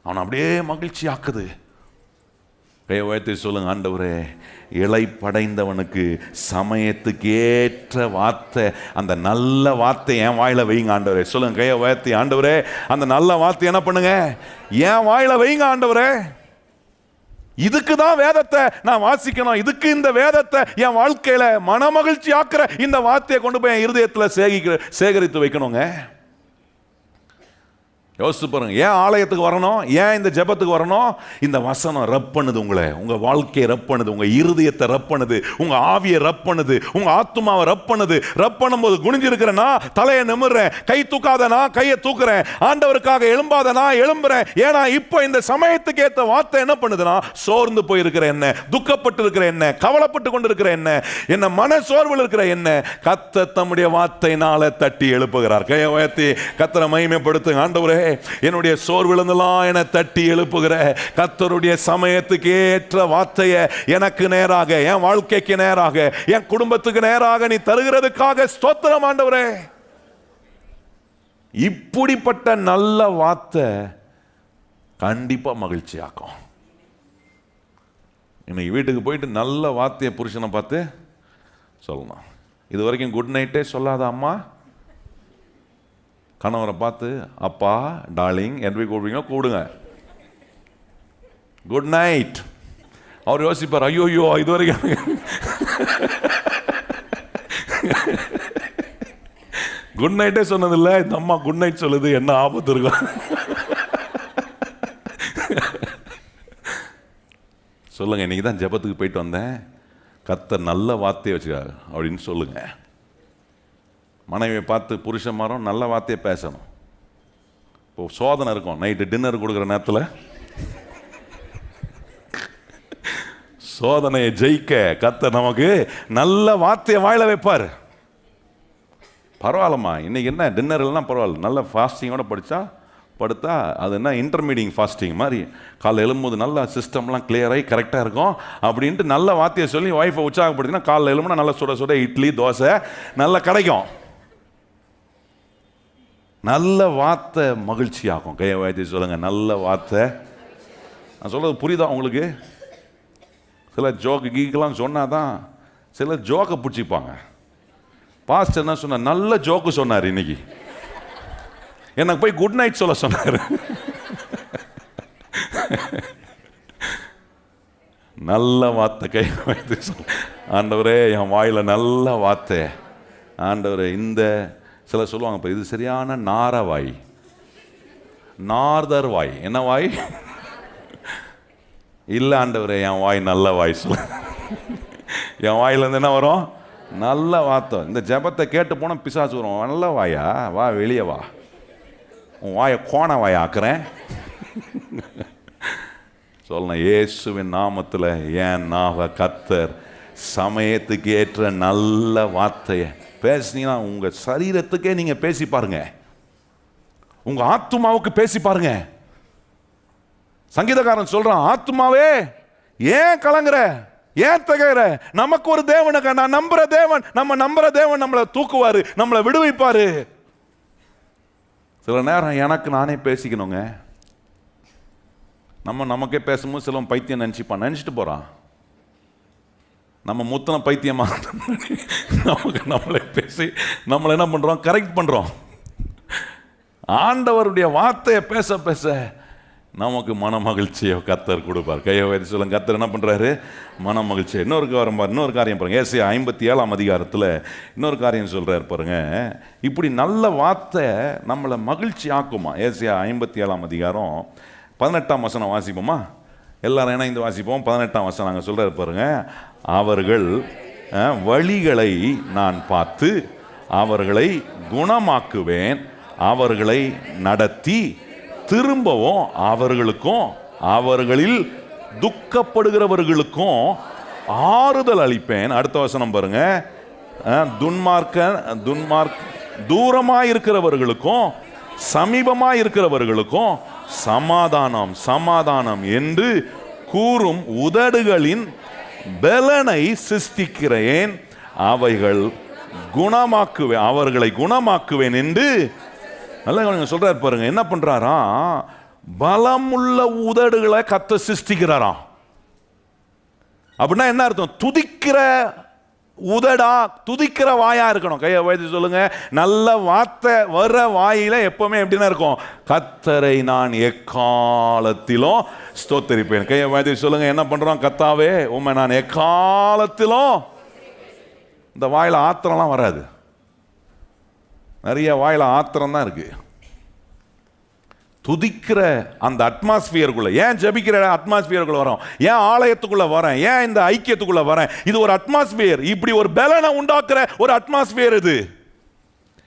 அவன் அப்படியே மகிழ்ச்சி ஆக்குது. கையை உயர்த்தி சொல்லுங்க. ஆண்டவரே இளைப்படைந்தவனுக்கு சமயத்துக்கு ஏற்ற வார்த்தை, அந்த நல்ல வார்த்தை என் வாயில வைங்க ஆண்டவரே. சொல்லுங்க கையை உயர்த்தி. ஆண்டவரே அந்த நல்ல வார்த்தை என்ன பண்ணுங்க? என் வாயில வைங்க ஆண்டவரே. இதுக்கு தான் வேதத்தை நான் வாசிக்கணும். இதுக்கு இந்த வேதத்தை என் வாழ்க்கையில மனமகிழ்ச்சி ஆக்குற இந்த வார்த்தையை கொண்டு போய் என் இருதயத்தில் சேகரித்து வைக்கணுங்க. யோசிச்சு பாருங்க. ஏன் ஆலயத்துக்கு வரணும்? ஏன் இந்த ஜெபத்துக்கு வரணும்? இந்த வசனம் ரப் பண்ணுது உங்களை, உங்க வாழ்க்கையை ரப் பண்ணுது, உங்க இருதயத்தை ரப் பண்ணுது, உங்க ஆவியை ரப் பண்ணுது, உங்க ஆத்துமாவை ரப் பண்ணுது. ரப் பண்ணும்போது குனிஞ்சிருக்கிறேன்னா தலையை நிமிர்றேன், கை தூக்காதனா கையை தூக்குறேன், ஆண்டவருக்காக எழும்பாதனா எழும்புறேன். ஏன்னா இப்போ இந்த சமயத்துக்கு ஏற்ற வார்த்தை என்ன பண்ணுதுன்னா, சோர்ந்து போயிருக்கிற என்ன, துக்கப்பட்டு இருக்கிற என்ன, கவலைப்பட்டு கொண்டு இருக்கிற என்ன மன சோர்வில் இருக்கிற என்ன, கர்த்தர் தம்முடைய வார்த்தையினால தட்டி எழுப்புகிறார். கையை உயர்த்தி கர்த்தரை மகிமைப்படுத்துங்க. ஆண்டவரே என்னுடைய சோர்விழந்தெல்லாம் என தட்டி எழுப்புகிற கர்த்தருடைய சமயத்துக்கு ஏற்ற வார்த்தையை எனக்கு நேராக, என் வாழ்க்கைக்கு நேராக, என் குடும்பத்துக்கு நேராக நீ தருகிறதுக்காக ஸ்தோத்திரம் ஆண்டவரே. இப்படிப்பட்ட நல்ல வார்த்தை கண்டிப்பா மகிழ்ச்சி ஆக்கும். இன்னைக்கு வீட்டுக்கு போயிட்டு நல்ல வார்த்தையை புருஷனை பார்த்து சொல்லணும். இது வரைக்கும் குட் நைட்டே சொல்லாத அம்மா கணவரை பார்த்து அப்பா டார்லிங் என்று கூப்பிடுங்க, கூப்பிடுங்க குட் நைட். அவர் யோசிப்பார், ஐயோ இது வரைக்கும் குட் நைட்டே சொன்னதில்லை, இந்த அம்மா குட் நைட் சொல்லுது, என்ன ஆபத்து இருக்கும்? சொல்லுங்க. இன்னைக்கு தான் ஜெபத்துக்கு போயிட்டு வந்தேன், கர்த்தர் நல்ல வார்த்தையை வச்சுக்காரு அப்படின்னு சொல்லுங்க. மனைவியை பார்த்து புருஷன்மாரும் நல்ல வார்த்தையை பேசணும். இப்போ சோதனை இருக்கும், நைட்டு டின்னர் கொடுக்குற நேரத்தில் சோதனையை ஜெயிக்க கர்த்தர் நமக்கு நல்ல வார்த்தையை வாயில வைப்பார். பரவாயில்லம்மா, இன்னைக்கு என்ன டின்னர் இல்லைன்னா பரவாயில்ல, நல்ல ஃபாஸ்டிங்கோட படுத்தா அது என்ன இன்டர்மீடியட் ஃபாஸ்டிங் மாதிரி, காலைல எழும்போது நல்ல சிஸ்டம்லாம் கிளியராகி கரெக்டாக இருக்கும் அப்படின்ட்டு நல்ல வார்த்தையை சொல்லி ஒய்ஃபை உற்சாகப்படுத்தினா காலைல எழும்புனா நல்ல சுட இட்லி தோசை நல்லா கிடைக்கும். நல்ல வார்த்தை மகிழ்ச்சி ஆகும். கையை வாய்த்தி சொல்லுங்க, நல்ல வார்த்தை. நான் சொல்றது புரியுதா உங்களுக்கு? சில ஜோக்கு கீக்கெல்லாம் சொன்னாதான் சில ஜோக்கை பிடிச்சிப்பாங்க. பாஸ்டர் என்ன சொன்னார்? நல்ல ஜோக்கு சொன்னார் இன்னைக்கு, எனக்கு போய் குட் நைட் சொல்ல சொன்னார். நல்ல வார்த்தை. கை வாய்த்து சொல்ல, ஆண்டவரே என் வாயில நல்ல வார்த்தை ஆண்டவரே. இந்த சில சொல்லுவாங்க, இப்போ இது சரியான நாரவாய், நார்தர் வாய். என்ன வாய்? இல்லை ஆண்டவரே, என் வாய் நல்ல வாய் சொல்ல. என் வாயிலேருந்து என்ன வரும்? நல்ல வார்த்தை. இந்த ஜெபத்தை கேட்டு போனால் பிசாசு வரும். நல்ல வாயா, வா வெளியே வா, உன் வாயை கோண வாயா ஆக்குறேன் சொல்லணும். இயேசுவின் நாமத்தில் என் நாவ கர்த்தர் சமயத்துக்கு ஏற்ற நல்ல வார்த்தையை பேசினீங்கன்னா உங்கள் சரீரத்துக்கே நீங்கள் பேசி பாருங்க, உங்கள் ஆத்துமாவுக்கு பேசி பாருங்க. சங்கீதக்காரன் சொல்றான், ஆத்துமாவே ஏன் கலங்குற, ஏன் தகைற? நமக்கு ஒரு தேவனுக்கு, நான் நம்புற தேவன், நம்ம நம்புற தேவன் நம்மளை தூக்குவாரு, நம்மளை விடுவிப்பாரு. சில நேரம் எனக்கு நானே பேசிக்கணுங்க. நமக்கே பேசும்போது சில பைத்தியம் நினச்சிப்பான், நினச்சிட்டு போகிறான். நம்ம முத்தனை பைத்தியமா நமக்கு நம்மளே பேசி நம்மளை என்ன பண்ணுறோம்? கரெக்ட் பண்ணுறோம். ஆண்டவருடைய வார்த்தையை பேச பேச நமக்கு மன மகிழ்ச்சியை கர்த்தர் கொடுப்பார். கையை வைத்து சொல்லுங்க, கர்த்தர் என்ன பண்ணுறாரு? மன மகிழ்ச்சியை. இன்னொரு காரியம் பாருங்க, ஏசாயா 57ஆம் அதிகாரத்தில் இன்னொரு காரியம் சொல்கிறார் பாருங்க. இப்படி நல்ல வார்த்தை நம்மளை மகிழ்ச்சி ஆக்குமா. ஏசாயா 57ஆம் அதிகாரம் 18ஆம் வசனம் வாசிப்போமா? எல்லாரும் இணைந்து வாசிப்போம். 18ஆம் வசனம் நாங்கள் சொல்கிறார் பாருங்க. அவர்கள் வழிகளை நான் பார்த்து அவர்களை குணமாக்குவேன், அவர்களை நடத்தி திரும்பவும் அவர்களுக்கும் அவர்களில் துக்கப்படுகிறவர்களுக்கும் ஆறுதல் அளிப்பேன். அடுத்த வசனம் பாருங்க. தூரமாய் இருக்கிறவர்களுக்கும் சமீபமாய் இருக்கிறவர்களுக்கும் சமாதானம் சமாதானம் என்று கூறும் உதடுகளின் பலனை சிருஷ்டிக்கிறேன், அவர்களை குணமாக்குவேன் என்று நல்லா சொல்றாரு பாருங்க. என்ன பண்றாராம்? பலமுள்ள உதடுகளை கர்த்தர் சிருஷ்டிக்கிறாராம். அப்படின்னா என்ன அர்த்தம்? துதிக்கிற உதடா, துதிக்கிற வாயா இருக்கணும். கையை வைத்து சொல்லுங்க, நல்ல வார்த்தை வர வாயில எப்பவுமே எப்படின்னா இருக்கும்? கர்த்தரை நான் எக்காலத்திலும் ஸ்தோத்தரிப்பேன். கையை வைத்து சொல்லுங்க, என்ன பண்றோம்? கர்த்தாவே உம்மை நான் எக்காலத்திலும். இந்த வாயில ஆத்திரம்லாம் வராது. நிறைய வாயில ஆத்திரம் தான் இருக்கு. துதிக்கிற அந்த அட்மாஸ்பியருக்குள்ள, ஏன் ஜபிக்கிற அட்மாஸ்பியருக்குள்ள வரோம், ஏன் ஆலயத்துக்குள்ள வரேன், ஏன் இந்த ஐக்கியத்துக்குள்ள வரேன்? இது ஒரு அட்மாஸ்பியர். இப்படி ஒரு பலனை உண்டாக்குற ஒரு அட்மாஸ்பியர் இது.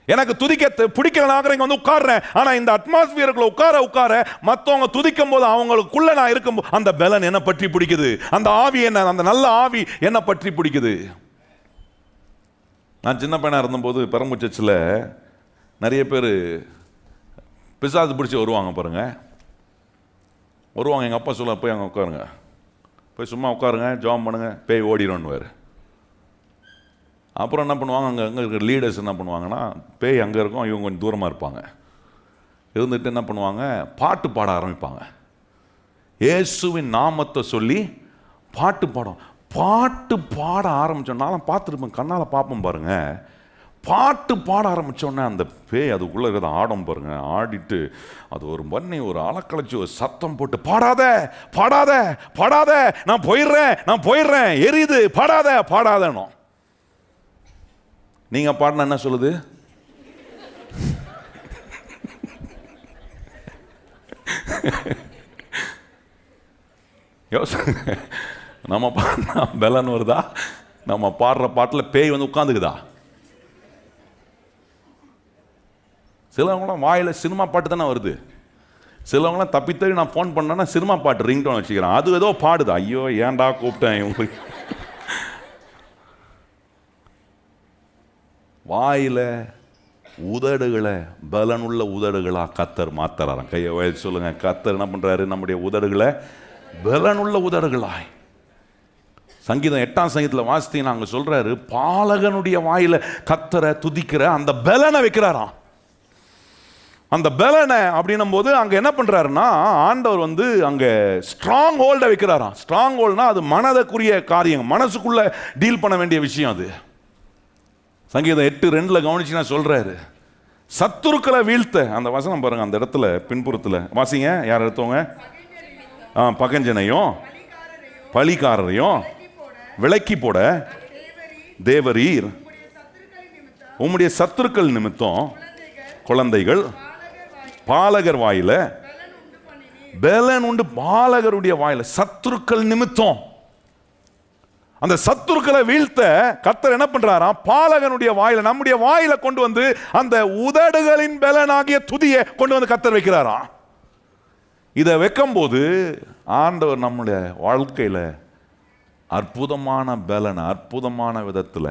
எனக்கு துதிக்க பிடிக்கலனாக இங்க வந்து உட்கார்றேன், ஆனா இந்த அட்மாஸ்பியருக்குள்ள உட்கார மற்றவங்க துதிக்கும் போது அவங்களுக்குள்ள நான் இருக்கும் அந்த பலன் என்ன பற்றி பிடிக்குது, அந்த ஆவி என்ன, அந்த நல்ல ஆவி என்ன பற்றி பிடிக்குது. நான் சின்ன பையனா இருந்தபோது பெரம்பூர் சர்ச்சில் நிறைய பேர் பிசாசு பிடிச்சி வருவாங்க பாருங்க. வருவாங்க, எங்கள் அப்பா சொல்ல, போய் அங்கே உட்காருங்க, போய் சும்மா உட்காருங்க, ஜாம் பண்ணுங்க, பேய் ஓடிடும்னுவார். அப்புறம் என்ன பண்ணுவாங்க, அங்கே இருக்கிற லீடர்ஸ் என்ன பண்ணுவாங்கன்னா, பேய் அங்கே இருக்கும், இவங்க கொஞ்சம் தூரமாக இருப்பாங்க, இருந்துட்டு என்ன பண்ணுவாங்க, பாட்டு பாட ஆரம்பிப்பாங்க. இயேசுவின் நாமத்தை சொல்லி பாட்டு பாட ஆரம்பிச்சோன்னாலும் பார்த்துருப்பேன், கண்ணால் பார்ப்போம் பாருங்க. பாட்டு பாட ஆரம்பித்தோடனே அந்த பேய் அதுக்குள்ளே இருக்கிறத ஆடும் பாருங்க. ஆடிட்டு அது ஒரு பண்ணி ஒரு அலக்கழிச்சு ஒரு சத்தம் போட்டு, பாடாத, நான் போயிடுறேன், எரியுது, பாடாதனும். நீங்க பாடினா என்ன சொல்லுது? நம்ம பாடினா பலன் வருதா? நம்ம பாடுற பாட்டில் பேய் வந்து உட்காந்துக்குதா? சிலவங்களாம் வாயில் சினிமா பாட்டு தானே வருது. சிலவங்களாம் தப்பித்தறி நான் ஃபோன் பண்ணேன்னா சினிமா பாட்டு ரிங்டோன் வச்சுக்கிறேன், அது ஏதோ பாடுது. ஐயோ ஏன்டா கூப்பிட்டேன் இவங்களுக்கு. வாயில உதடுகளை பலனுள்ள உதடுகளா கர்த்தர் மாத்துறாராம். கையை வயது சொல்லுங்க, கர்த்தர் என்ன பண்றாரு? நம்முடைய உதடுகளை பலனுள்ள உதடுகளாய். சங்கீதம் 8ஆம் சங்கீதத்தில் வாசித்தீங்கன்னா அங்கே சொல்றாரு, பாலகனுடைய வாயில கர்த்தரை துதிக்கிற அந்த பலனை வைக்கிறாராம். அந்த பலனை அப்படின்னும் போது அங்கே என்ன பண்றாருன்னா, ஆண்டவர் வந்து அங்கே ஸ்ட்ராங் ஹோல்டை வைக்கிறாராம். ஸ்ட்ராங் ஹோல்ட்னா அது மனதுக்குரிய காரியம், மனசுக்குள்ள டீல் பண்ண வேண்டிய விஷயம் அது. சங்கீதம் 8:2 கவனிச்சுன்னா சொல்றாரு, சத்துருக்களை வீழ்த்த. அந்த வசனம் பாருங்க, அந்த இடத்துல பின்புறத்தில் வாசிங்க, யார் எடுத்தவங்க? பகஞ்சனையும் பலிகாரரையும் விலக்கி போட தேவரீர் உம்முடைய சத்துருக்கள் நிமித்தம் குழந்தைகள் பாலகர் வாயில பலன் உண்டு பாலகருடைய வாயில. சத்துருக்கள் நிமித்தம் அந்த சத்துருக்களை வீழ்த்த கர்த்தர் என்ன பண்றாராம்? பாலகனுடைய வாயில, நம்முடைய வாயில கொண்டு வந்து அந்த உதடுகளின் பலனாகிய துதியை கொண்டு வந்து கர்த்தர் வைக்கிறாராம். இதை வைக்கும் போது ஆண்டவர் நம்முடைய வாழ்க்கையில அற்புதமான பலன், அற்புதமான விதத்துல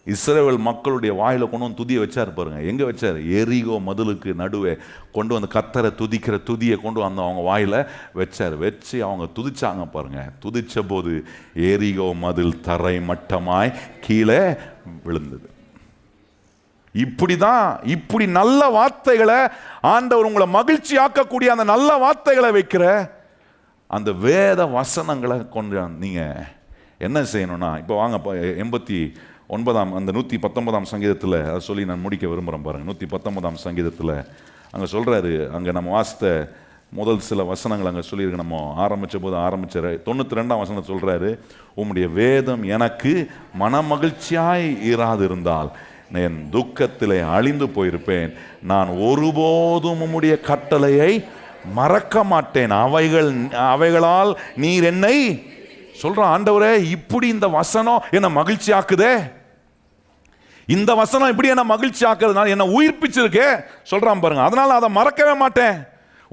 இஸ்ரவேல் மக்களுடைய வாயில கொண்டு வந்து துதியை வச்சார் பாருங்க. எங்க வச்சார்? எரிகோ மதிலுக்கு நடுவே கொண்டு வந்து கர்த்தரை துதிக்கிற துதியை கொண்டு வந்து அவங்க வாயில வச்சார். வச்சு அவங்க துதிச்சாங்க பாருங்க. துதிச்ச போது எரிகோ மதில் தரை மட்டமாய் கீழே விழுந்தது. இப்படிதான், இப்படி நல்ல வார்த்தைகளை ஆண்டவர் உங்களை மகிழ்ச்சி ஆக்கக்கூடிய அந்த நல்ல வார்த்தைகளை வைக்கிற அந்த வேத வசனங்களை கொண்டு நீங்க என்ன செய்யணும்னா, இப்போ வாங்க 89 அந்த 119 சங்கீதத்தில் அதை சொல்லி நான் முடிக்க விரும்புகிறேன் பாருங்க. 119 சங்கீதத்தில் அங்கே சொல்கிறாரு, அங்கே நம்ம வாசித்த முதல் சில வசனங்கள் அங்கே சொல்லியிருக்கு. நம்ம ஆரம்பித்த போது 92 வசனம் சொல்கிறாரு, உம்முடைய வேதம் எனக்கு மனமகிழ்ச்சியாய் இராதிருந்தால் என் துக்கத்திலே அழிந்து போயிருப்பேன். நான் ஒருபோதும் உம்முடைய கட்டளையை மறக்க மாட்டேன். அவைகளால் நீர் என்னை சொல்றான். ஆண்டவரே, இப்படி இந்த வசனம் என்ன மகிழ்ச்சி ஆக்குதே, இந்த வசனம் இப்படி என்ன மகிழ்ச்சி ஆக்குறதுனால என்ன உயிர்ப்பிச்சிருக்கே சொல்றான் பாருங்க. அதனால அதை மறக்கவே மாட்டேன்.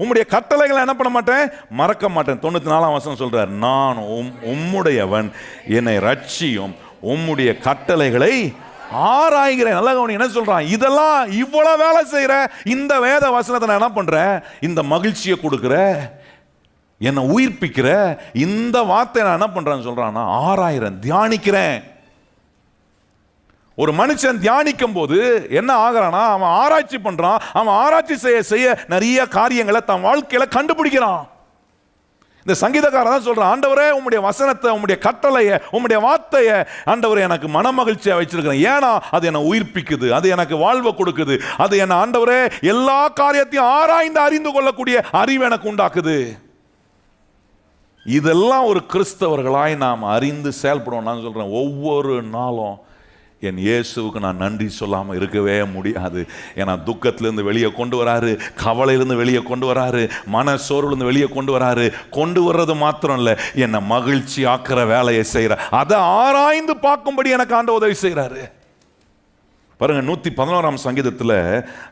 உம்முடைய கட்டளைகளை என்ன பண்ண மாட்டேன்? மறக்க மாட்டேன். 94 வசனம் சொல்றார், நான் உம்முடையவன், என்னை ரட்சியும், உம்முடைய கட்டளைகளை ஆராய்கிறேன். நல்ல கவனி, என்ன சொல்றான்? இதெல்லாம் இவ்வளவு வேலை செய்யற இந்த வேத வசனத்தை நான் என்ன பண்றேன்? இந்த மகிழ்ச்சியை கொடுக்கிற, என்னை உயிர்ப்பிக்கிற இந்த வார்த்தை நான் என்ன பண்றேன்னு சொல்றான்னா, ஆராய்கிறேன், தியானிக்கிறேன். ஒரு மனுஷன் தியானிக்கும் போது என்ன ஆகிறானா, அவன் ஆராய்ச்சி பண்றான். அவன் ஆராய்ச்சி செய்ய செய்ய நிறைய காரியங்களை தன் வாழ்க்கையில கண்டுபிடிக்கிறான். இந்த சங்கீதக்காரன் தான் சொல்றான், ஆண்டவரே உம்முடைய வசனத்தை, உம்முடைய கட்டளையை, உம்முடைய வார்த்தையை ஆண்டவரே எனக்கு மன மகிழ்ச்சியா வச்சிருக்கிறேன். ஏன்னா அது என்னை உயிர்ப்பிக்குது, அது எனக்கு வாழ்வை கொடுக்குது, அது என்ன ஆண்டவரே எல்லா காரியத்தையும் ஆராய்ந்து அறிந்து கொள்ளக்கூடிய அறிவு எனக்கு உண்டாக்குது. இதெல்லாம் ஒரு கிறிஸ்தவர்களாய் நாம் அறிந்து செயல்படுவோம். நான் சொல்றேன், ஒவ்வொரு நாளும் என் இயேசுவுக்கு நான் நன்றி சொல்லாமல் இருக்கவே முடியாது. ஏன்னா துக்கத்திலிருந்து வெளியே கொண்டு வராரு, கவலையிலிருந்து வெளியே கொண்டு வராரு, மன சோர்வுலேருந்து வெளியே கொண்டு வராரு. கொண்டு வர்றது மாத்திரம் இல்லை, என்னை மகிழ்ச்சி ஆக்கிற வேலையை செய்கிறார். அதை ஆராய்ந்து பார்க்கும்படி எனக்கு ஆண்டவர் உதவி செய்கிறாரு. பாருங்க, 111 சங்கீதத்தில்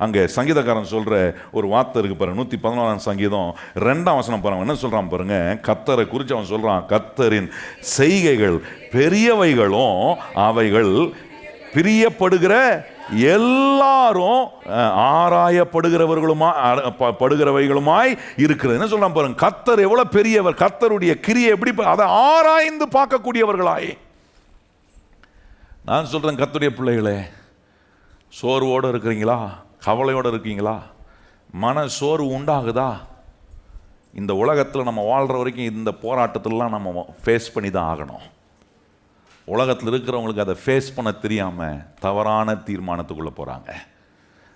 அங்கே சங்கீதக்காரன் சொல்ற ஒரு வார்த்தை இருக்கு பாருங்க. 111 சங்கீதம் 2 வசனம் பாருங்க. என்ன சொல்றான் பாருங்க, கர்த்தரை குறித்து அவன் சொல்றான், கர்த்தரின் செய்கைகள் பெரியவைகளும் அவைகள் பிரியப்படுகிற எல்லாரும் ஆராயப்படுகிறவைகளுமாய் இருக்கிறது. என்ன சொல்றான் பாருங்க, கர்த்தர் எவ்வளவு பெரியவர், கர்த்தருடைய கிரியை எப்படி அதை ஆராய்ந்து பார்க்கக்கூடியவர்களாய். நான் சொல்றேன், கர்த்தருடைய பிள்ளைகளே, சோர்வோடு இருக்கிறீங்களா? கவலையோடு இருக்கீங்களா? மன சோர்வு உண்டாகுதா? இந்த உலகத்தில் நம்ம வாழ்கிற வரைக்கும் இந்த போராட்டத்திலலாம் நம்ம ஃபேஸ் பண்ணி தான் ஆகணும். உலகத்தில் இருக்கிறவங்களுக்கு அதை ஃபேஸ் பண்ண தெரியாமல் தவறான தீர்மானத்துக்குள்ளே போகிறாங்க.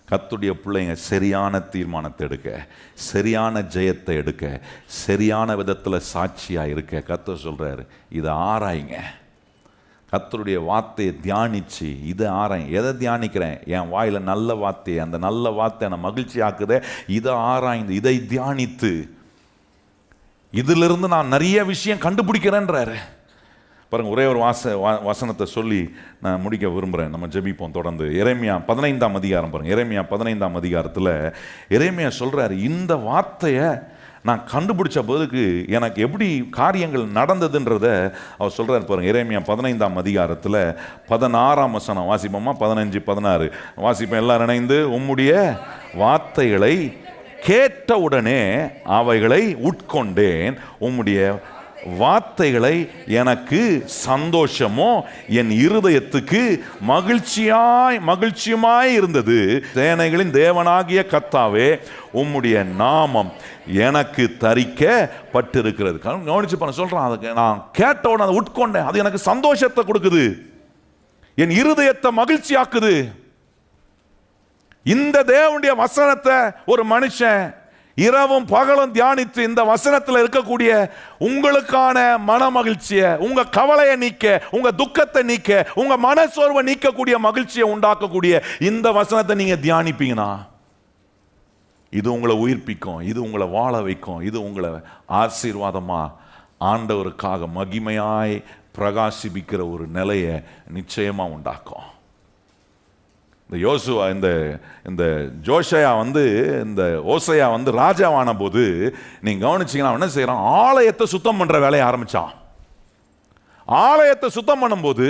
கர்த்தருடைய பிள்ளைங்க சரியான தீர்மானத்தை எடுக்க, சரியான ஜெயத்தை எடுக்க, சரியான விதத்தில் சாட்சியாக இருக்க கர்த்தர் சொல்கிறாரு, இதை ஆராய்ங்க. கர்த்தருடைய வார்த்தையை தியானிச்சு இதை ஆராய்ங்க. எதை தியானிக்கிறேன்? என் வாயில் நல்ல வார்த்தை, அந்த நல்ல வார்த்தை என்னை மகிழ்ச்சி ஆக்குதே, இதை ஆராய்ந்து இதை தியானித்து இதிலிருந்து நான் நிறைய விஷயம் கண்டுபிடிக்கிறேன்றாரு பாருங்க. ஒரே ஒரு வசனத்தை சொல்லி நான் முடிக்க விரும்புகிறேன். நம்ம ஜெபிப்போம் தொடர்ந்து. எரேமியா 15 அதிகாரம் பாருங்க. எரேமியா 15 அதிகாரத்தில் எரேமியா சொல்றாரு, இந்த வார்த்தையை நான் கண்டுபிடிச்ச போதுக்கு எனக்கு எப்படி காரியங்கள் நடந்ததுன்றத அவர் சொல்றாரு பாருங்க. எரேமியா 15 அதிகாரத்தில் 16 வசனம் வாசிப்போமா? 15, 16 வாசிப்போம் எல்லாரும் இணைந்து. உம்முடைய வார்த்தைகளை கேட்டவுடனே அவைகளை உட்கொண்டேன், உம்முடைய வார்த்தைகளை எனக்கு சந்தோஷமோ என் இருதயத்துக்கு மகிழ்ச்சியுமாய் இருந்தது. சேனைகளின் தேவனாகிய கர்த்தாவே, உம்முடைய நாமம் எனக்கு தரிக்கப்பட்டிருக்கிறது. கவனிச்சு பண்ண சொல்றான், அதுக்கு நான் கேட்டவுடனே அதை உட்கொண்டேன், அது எனக்கு சந்தோஷத்தை கொடுக்குது, என் இருதயத்தை மகிழ்ச்சி ஆக்குது. இந்த தேவனுடைய வசனத்தை ஒரு மனுஷன் இரவும் பகலும் தியானித்து இந்த வசனத்தில் இருக்கக்கூடிய உங்களுக்கான மன மகிழ்ச்சியை, உங்க கவலையை நீக்க, உங்க துக்கத்தை நீக்க, உங்க மனசோர்வை நீக்கக்கூடிய மகிழ்ச்சியை உண்டாக்கக்கூடிய இந்த வசனத்தை நீங்க தியானிப்பீங்கன்னா இது உங்களை உயிர்ப்பிக்கும், இது உங்களை வாழ வைக்கும், இது உங்களை ஆசீர்வாதமா ஆண்டவருக்காக மகிமையாய் பிரகாசிப்பிக்கிற ஒரு நிலையை நிச்சயமா உண்டாக்கும். இந்த யோசுவா இந்த ஜோஷயா இந்த ஓசையா ராஜாவான போது நீங்க கவனிச்சீங்கன்னா என்ன செய்யறான், ஆலயத்தை சுத்தம் பண்ற வேலையை ஆரம்பிச்சான். ஆலயத்தை சுத்தம் பண்ணும்போது,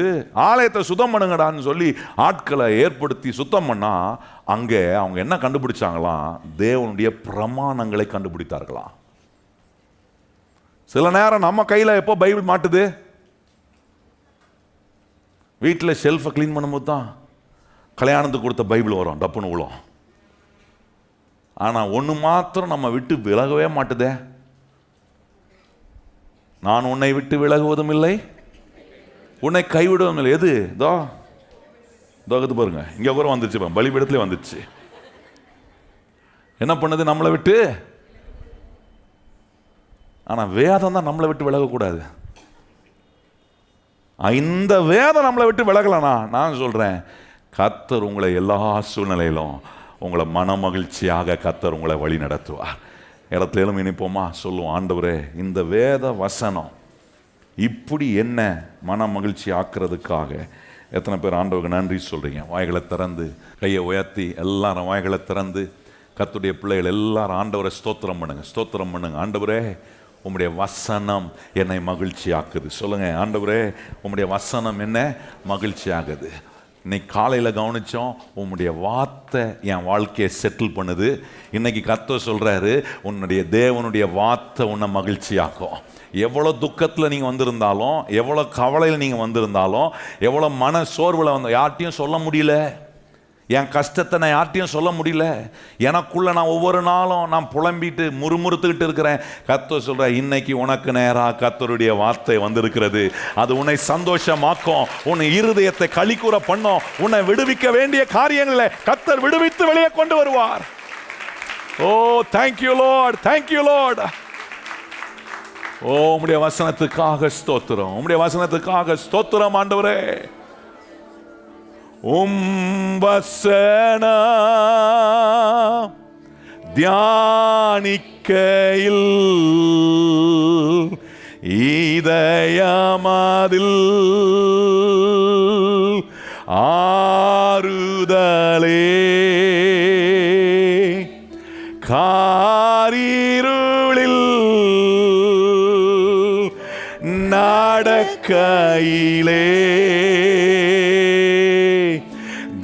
ஆலயத்தை சுத்தம் பண்ணுங்கடான்னு சொல்லி ஆட்களை ஏற்படுத்தி சுத்தம் பண்ணா, அங்கே அவங்க என்ன கண்டுபிடிச்சாங்களாம், தேவனுடைய பிரமாணங்களை கண்டுபிடித்தார்களாம். சில நேரம் நம்ம கையில் எப்போ பைபிள் மாட்டுது, வீட்டில் ஷெல்ஃபை கிளீன் பண்ணும்போது தான் கல்யாணத்துக்கு கொடுத்த பைபிள் வரும், டப்புன்னு விழும். ஆனால் ஒன்று மாத்திரம் நம்ம விட்டு விலகவே மாட்டுதே, நான் உன்னை விட்டு விலகுவதும் இல்லை, உன்னை கைவிடுவதும் இல்லை. எது? பாருங்க, இங்கே கூட வந்துச்சு, பலிபீடத்திலே வந்துச்சு. என்ன பண்ணுது? நம்மளை விட்டு. ஆனால் வேதம் தான் நம்மளை விட்டு விலகக்கூடாது. இந்த வேதம் நம்மளை விட்டு விலகலனா, நான் சொல்றேன், கர்த்தர் உங்களை எல்லா சூழ்நிலையிலும் உங்களை மன மகிழ்ச்சியாக கர்த்தர் உங்களை வழி நடத்துவார். இடத்துல எழும் இனிப்போமா, சொல்லுவோம், ஆண்டவரே இந்த வேத வசனம் இப்படி என்ன மன மகிழ்ச்சி ஆக்குறதுக்காக எத்தனை பேர் ஆண்டவருக்கு நன்றி சொல்றீங்க? வாய்களை திறந்து, கையை உயர்த்தி, எல்லாரும் வாய்களை திறந்து, கர்த்தருடைய பிள்ளைகள் எல்லாரும் ஆண்டவரை ஸ்தோத்திரம் பண்ணுங்க, ஸ்தோத்திரம் பண்ணுங்க. ஆண்டவரே உம்முடைய வசனம் என்னை மகிழ்ச்சி ஆக்குது. சொல்லுங்க, ஆண்டவரே உம்முடைய வசனம் என்ன மகிழ்ச்சி ஆகுது. இன்னைக்கு காலையில் கவனிச்சோம், உன்னுடைய வார்த்தை என் வாழ்க்கையை செட்டில் பண்ணுது. இன்னைக்கு கர்த்தர் சொல்றாரு, உன்னுடைய தேவனுடைய வார்த்தை உன்னை மகிழ்ச்சியாக்கும். எவ்வளோ துக்கத்தில் நீங்கள் வந்திருந்தாலும், எவ்வளோ கவலையில் நீங்கள் வந்திருந்தாலும், எவ்வளோ மன சோர்வில் யார்ட்டையும் சொல்ல முடியல, என் கஷ்டத்தை நான் யார்ட்டையும் சொல்ல முடியல, எனக்குள்ள நான் ஒவ்வொரு நாளும் நான் புலம்பிட்டு முறுமுறுத்துக்கிட்டு இருக்கிறேன். கர்த்தர் சொல்ற, இன்னைக்கு உனக்கு நேராக கர்த்தருடைய வார்த்தை வந்திருக்கிறது. அது உன்னை சந்தோஷமாக்கும், உன்னை இருதயத்தை களிக்கூற பண்ணும், உன்னை விடுவிக்க வேண்டிய காரியங்களை கர்த்தர் விடுவித்து வெளியே கொண்டு வருவார். ஓ தேங்க்யூ லார்ட், தேங்க்யூ லார்ட். ஓ உம்முடைய வசனத்துக்காக ஸ்தோத்திரம், உம்முடைய வசனத்துக்காக ஸ்தோத்திரம் ஆண்டவரே. வசன தியானிக்கையில் இதயமதில் ஆறுதலே, காரிருளில் நடக்கையிலே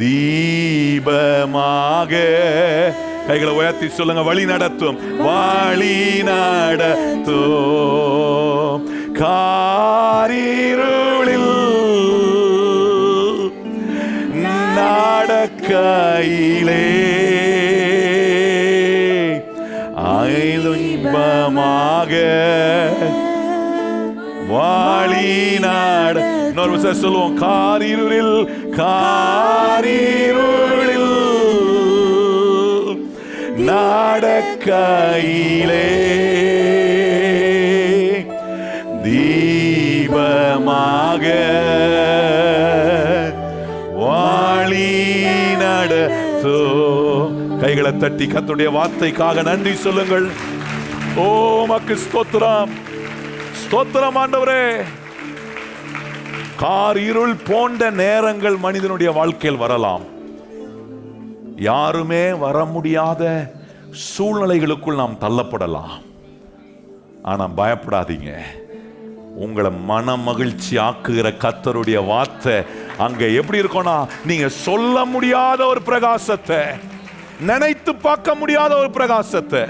தீபமாக, கைகளை உயர்த்தி சொல்லுங்க, வழி நடத்தும், வழி நடத்தும், காரிருளில் நடக்கையிலே இன்பமாக வழி நட. இன்னொரு விஷயம் சொல்லுவோம், காரிருளில், காரிருளில் நடக்கையிலே தீபமாக வழி நடத்தோ. கைகளை தட்டி கர்த்தருடைய வார்த்தைக்காக நன்றி சொல்லுங்கள். ஓ உமக்கு ஸ்தோத்திரம், ஸ்தோத்திரம் ஆண்டவரே. காரிருள் போன்ற நேரங்கள் மனிதனுடைய வாழ்க்கையில் வரலாம். யாருமே வர முடியாத சூழ்நிலைகளுக்குள் நாம் தள்ளப்படலாம். ஆனா பயப்படாதீங்க, உங்களை மன மகிழ்ச்சி ஆக்குகிற கர்த்தருடைய வார்த்தை அங்க எப்படி இருக்கும்னா, நீங்க சொல்ல முடியாத ஒரு பிரகாசத்தை, நினைத்து பார்க்க முடியாத ஒரு பிரகாசத்தை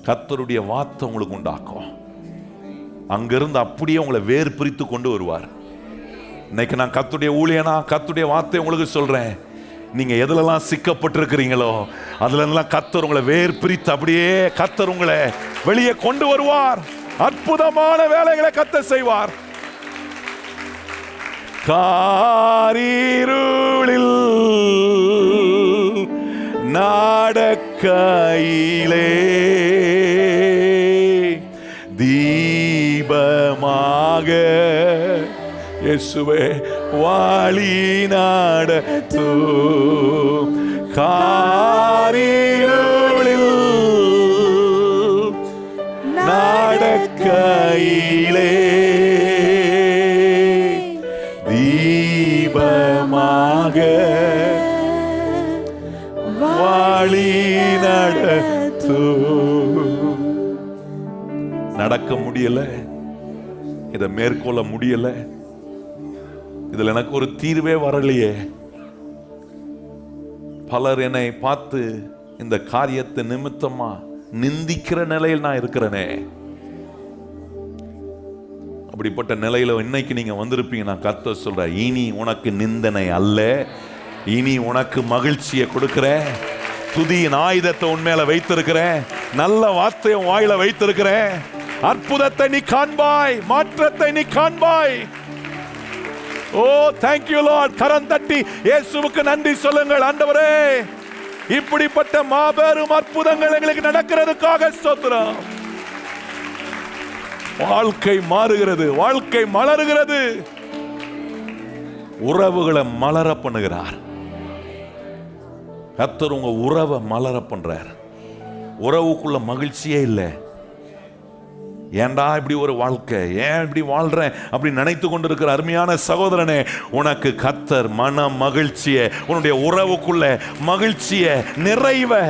கர்த்தருடைய வார்த்தை உங்களுக்கு உண்டாக்கும். அங்கிருந்து அப்படியே உங்களை வேறு பிரித்து கொண்டு வருவார். இன்னைக்கு நான் கர்த்தருடைய ஊழியனா கர்த்தருடைய வார்த்தை உங்களுக்கு சொல்றேன், நீங்க எதுலெல்லாம் சிக்கப்பட்டிருக்கிறீங்களோ அதுல எல்லாம் கர்த்தர் உங்களை வேறு பிரித்து அப்படியே கர்த்தர் உங்களை வெளியே கொண்டு வருவார். அற்புதமான வேலைகளை கர்த்தர் செய்வார். காரிருளில் நடக்கையிலே தீபமாக இயேசுவே வழி நடத்தும், காரிருளில் நடக்கையிலே தீபமாக வழி நடத்து. நடக்க முடியல, இதை மேற்கொள்ள முடியல, இதுல எனக்கு ஒரு தீர்வே வரலையே. பலர் என்னை பார்த்து இந்த காரியத்தை நிமித்தமா நிந்திக்கிற நிலையில் நான் இருக்கிறேனே. அப்படிப்பட்ட நிலையில இன்னைக்கு நீங்க வந்திருப்பீங்க. நான் கர்த்தர் சொல்றேன், இனி உனக்கு நிந்தனை அல்ல, இனி உனக்கு மகிழ்ச்சியை கொடுக்கிறேன். துதியின் ஆயுதத்தை உண்மையில வைத்திருக்கிறேன், நல்ல வார்த்தையை வாயில வைத்திருக்கிறேன். அற்புதத்தை நீ காண்பாய், மாற்றத்தை நீ காண்பாய். ஓ தேங்க்யூ லார்ட். கரம் தட்டி இயேசுவுக்கு நன்றி சொல்லுங்கள். ஆண்டவரே, இப்படிப்பட்ட மாபெரும் அற்புதங்கள் எங்களுக்கு நடக்கிறதுக்காக ஸ்தோத்திரம். வாழ்க்கை மாறுகிறது, வாழ்க்கை மலருகிறது, உறவுகளை மலர பண்ணுகிறார் கர்த்தர். உங்க உறவை மலர பண்றார். உறவுக்குள்ள மகிழ்ச்சியே இல்லை. ஏன்டா இப்படி ஒரு வாழ்க்கை, ஏன் இப்படி வாழ்றேன் அப்படி நினைத்து கொண்டிருக்கிற அருமையான சகோதரனே, உனக்கு கர்த்தர் மன மகிழ்ச்சியை, உன்னுடைய உறவுக்குள்ள மகிழ்ச்சியை, நிறைவை,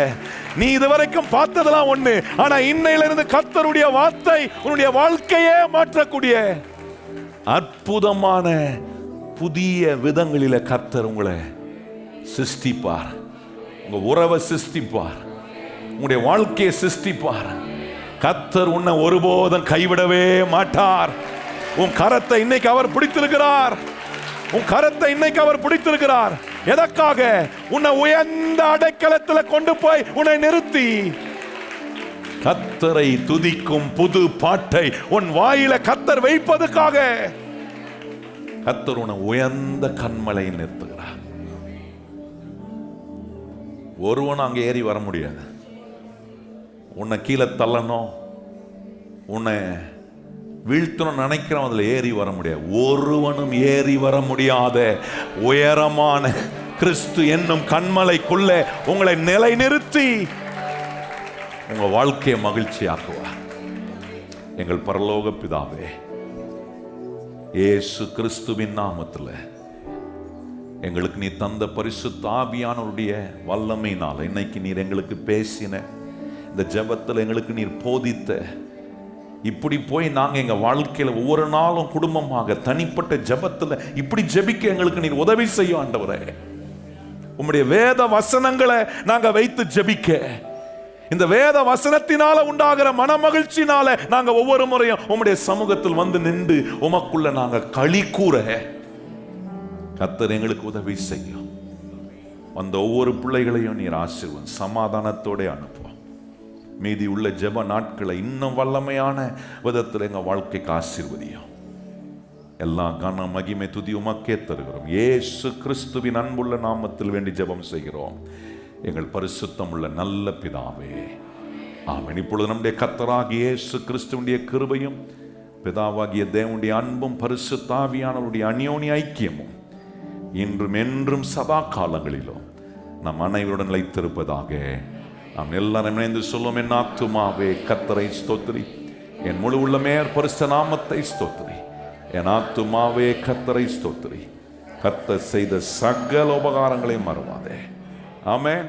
நீ இதுவரைக்கும் பார்த்ததெல்லாம் ஒண்ணு, ஆனா இன்னையிலிருந்து கர்த்தருடைய வார்த்தை உன்னுடைய வாழ்க்கையே மாற்றக்கூடிய அற்புதமான புதிய விதங்களில கர்த்தர் உங்களை சிருஷ்டிப்பார். உங்க உறவை சிருஷ்டிப்பார், உங்களுடைய வாழ்க்கையை சிருஷ்டிப்பார். கர்த்தர் உன்னை ஒருபோதும் கைவிடவே மாட்டார். உன் கரத்தை இன்னைக்கு அவர் பிடித்திருக்கிறார். உன் கரத்தை இன்னைக்கு அவர் பிடித்திருக்கிறார். எதற்காக? உன்னை உயர்ந்த அடைக்கலத்தில் கொண்டு போய் உன்னை நிறுத்தி கர்த்தரை துதிக்கும் புது பாட்டை உன் வாயில கர்த்தர் வைப்பதற்காக. கர்த்தர் உன்னை உயர்ந்த கண்மலையில் நிறுத்துகிறார். ஒருவனும் அங்கே ஏறி வர முடியாது. உன்னை கீழே தள்ளணும், உன்னை வீழ்த்தணும் நினைக்கிறோம், அதுல ஏறி வர முடியாது. ஒருவனும் ஏறி வர முடியாத உயரமான கிறிஸ்து என்னும் கண்மலைக்குள்ள உங்களை நிலைநிறுத்தி உங்க வாழ்க்கையை மகிழ்ச்சியாக்குவார். எங்கள் பரலோக பிதாவே, இயேசு கிறிஸ்துவின் நாமத்தில் எங்களுக்கு நீ தந்த பரிசுத்த ஆவியானவருடைய வல்லமையினால இன்னைக்கு நீர் எங்களுக்கு பேசின இந்த ஜெபத்தில் எங்களுக்கு நீர் போதித்த, இப்படி போய் நாங்கள் எங்கள் வாழ்க்கையில் ஒவ்வொரு நாளும் குடும்பமாக தனிப்பட்ட ஜெபத்தில் இப்படி ஜெபிக்க எங்களுக்கு நீர் உதவி செய்யும் ஆண்டவரே. உம்முடைய வேத வசனங்களை நாங்கள் வைத்து ஜெபிக்க, இந்த வேத வசனத்தினால உண்டாகிற மன மகிழ்ச்சினால நாங்கள் ஒவ்வொரு முறையும் உம்முடைய சமூகத்தில் வந்து நின்று உமக்குள்ள நாங்கள் களி கூற கர்த்தர் எங்களுக்கு உதவி செய்யும். அந்த ஒவ்வொரு பிள்ளைகளையும் நீர் ஆசீர்வதியும், சமாதானத்தோட அனுப்புவோம். மீதி உள்ள ஜெப நாட்களை இன்னும் வல்லமையான விதத்தில் எங்கள் வாழ்க்கைக்கு ஆசீர்வதியும். எல்லா கன மகிமை துதி உமக்கே தருகிறோம். இயேசு கிறிஸ்துவின் அன்புள்ள நாமத்தில் வேண்டி ஜெபம் செய்கிறோம் எங்கள் பரிசுத்தம் உள்ள நல்ல பிதாவே, ஆமென். இப்பொழுது நம்முடைய கர்த்தராகிய இயேசு கிறிஸ்துவினுடைய கிருபையும் பிதாவாகிய தேவனுடைய அன்பும் பரிசுத்த ஆவியானவருடைய அந்யோன்ய ஐக்கியமும் இன்றும் என்றும் சதா காலங்களிலும் நம் அனைவருடன் நிலைத்திருப்பதாக நாம் எல்லாரும் இணைந்து சொல்லும். என் ஆத்துமாவே கர்த்தரை ஸ்தோத்திரி, என் முழு உள்ளமே பரிசுத்த நாமத்தை ஸ்தோத்திரி. என் ஆத்துமாவே கர்த்தரை ஸ்தோத்திரி, கர்த்தர் செய்த சகல உபகாரங்களை மறவாதே. ஆமென்.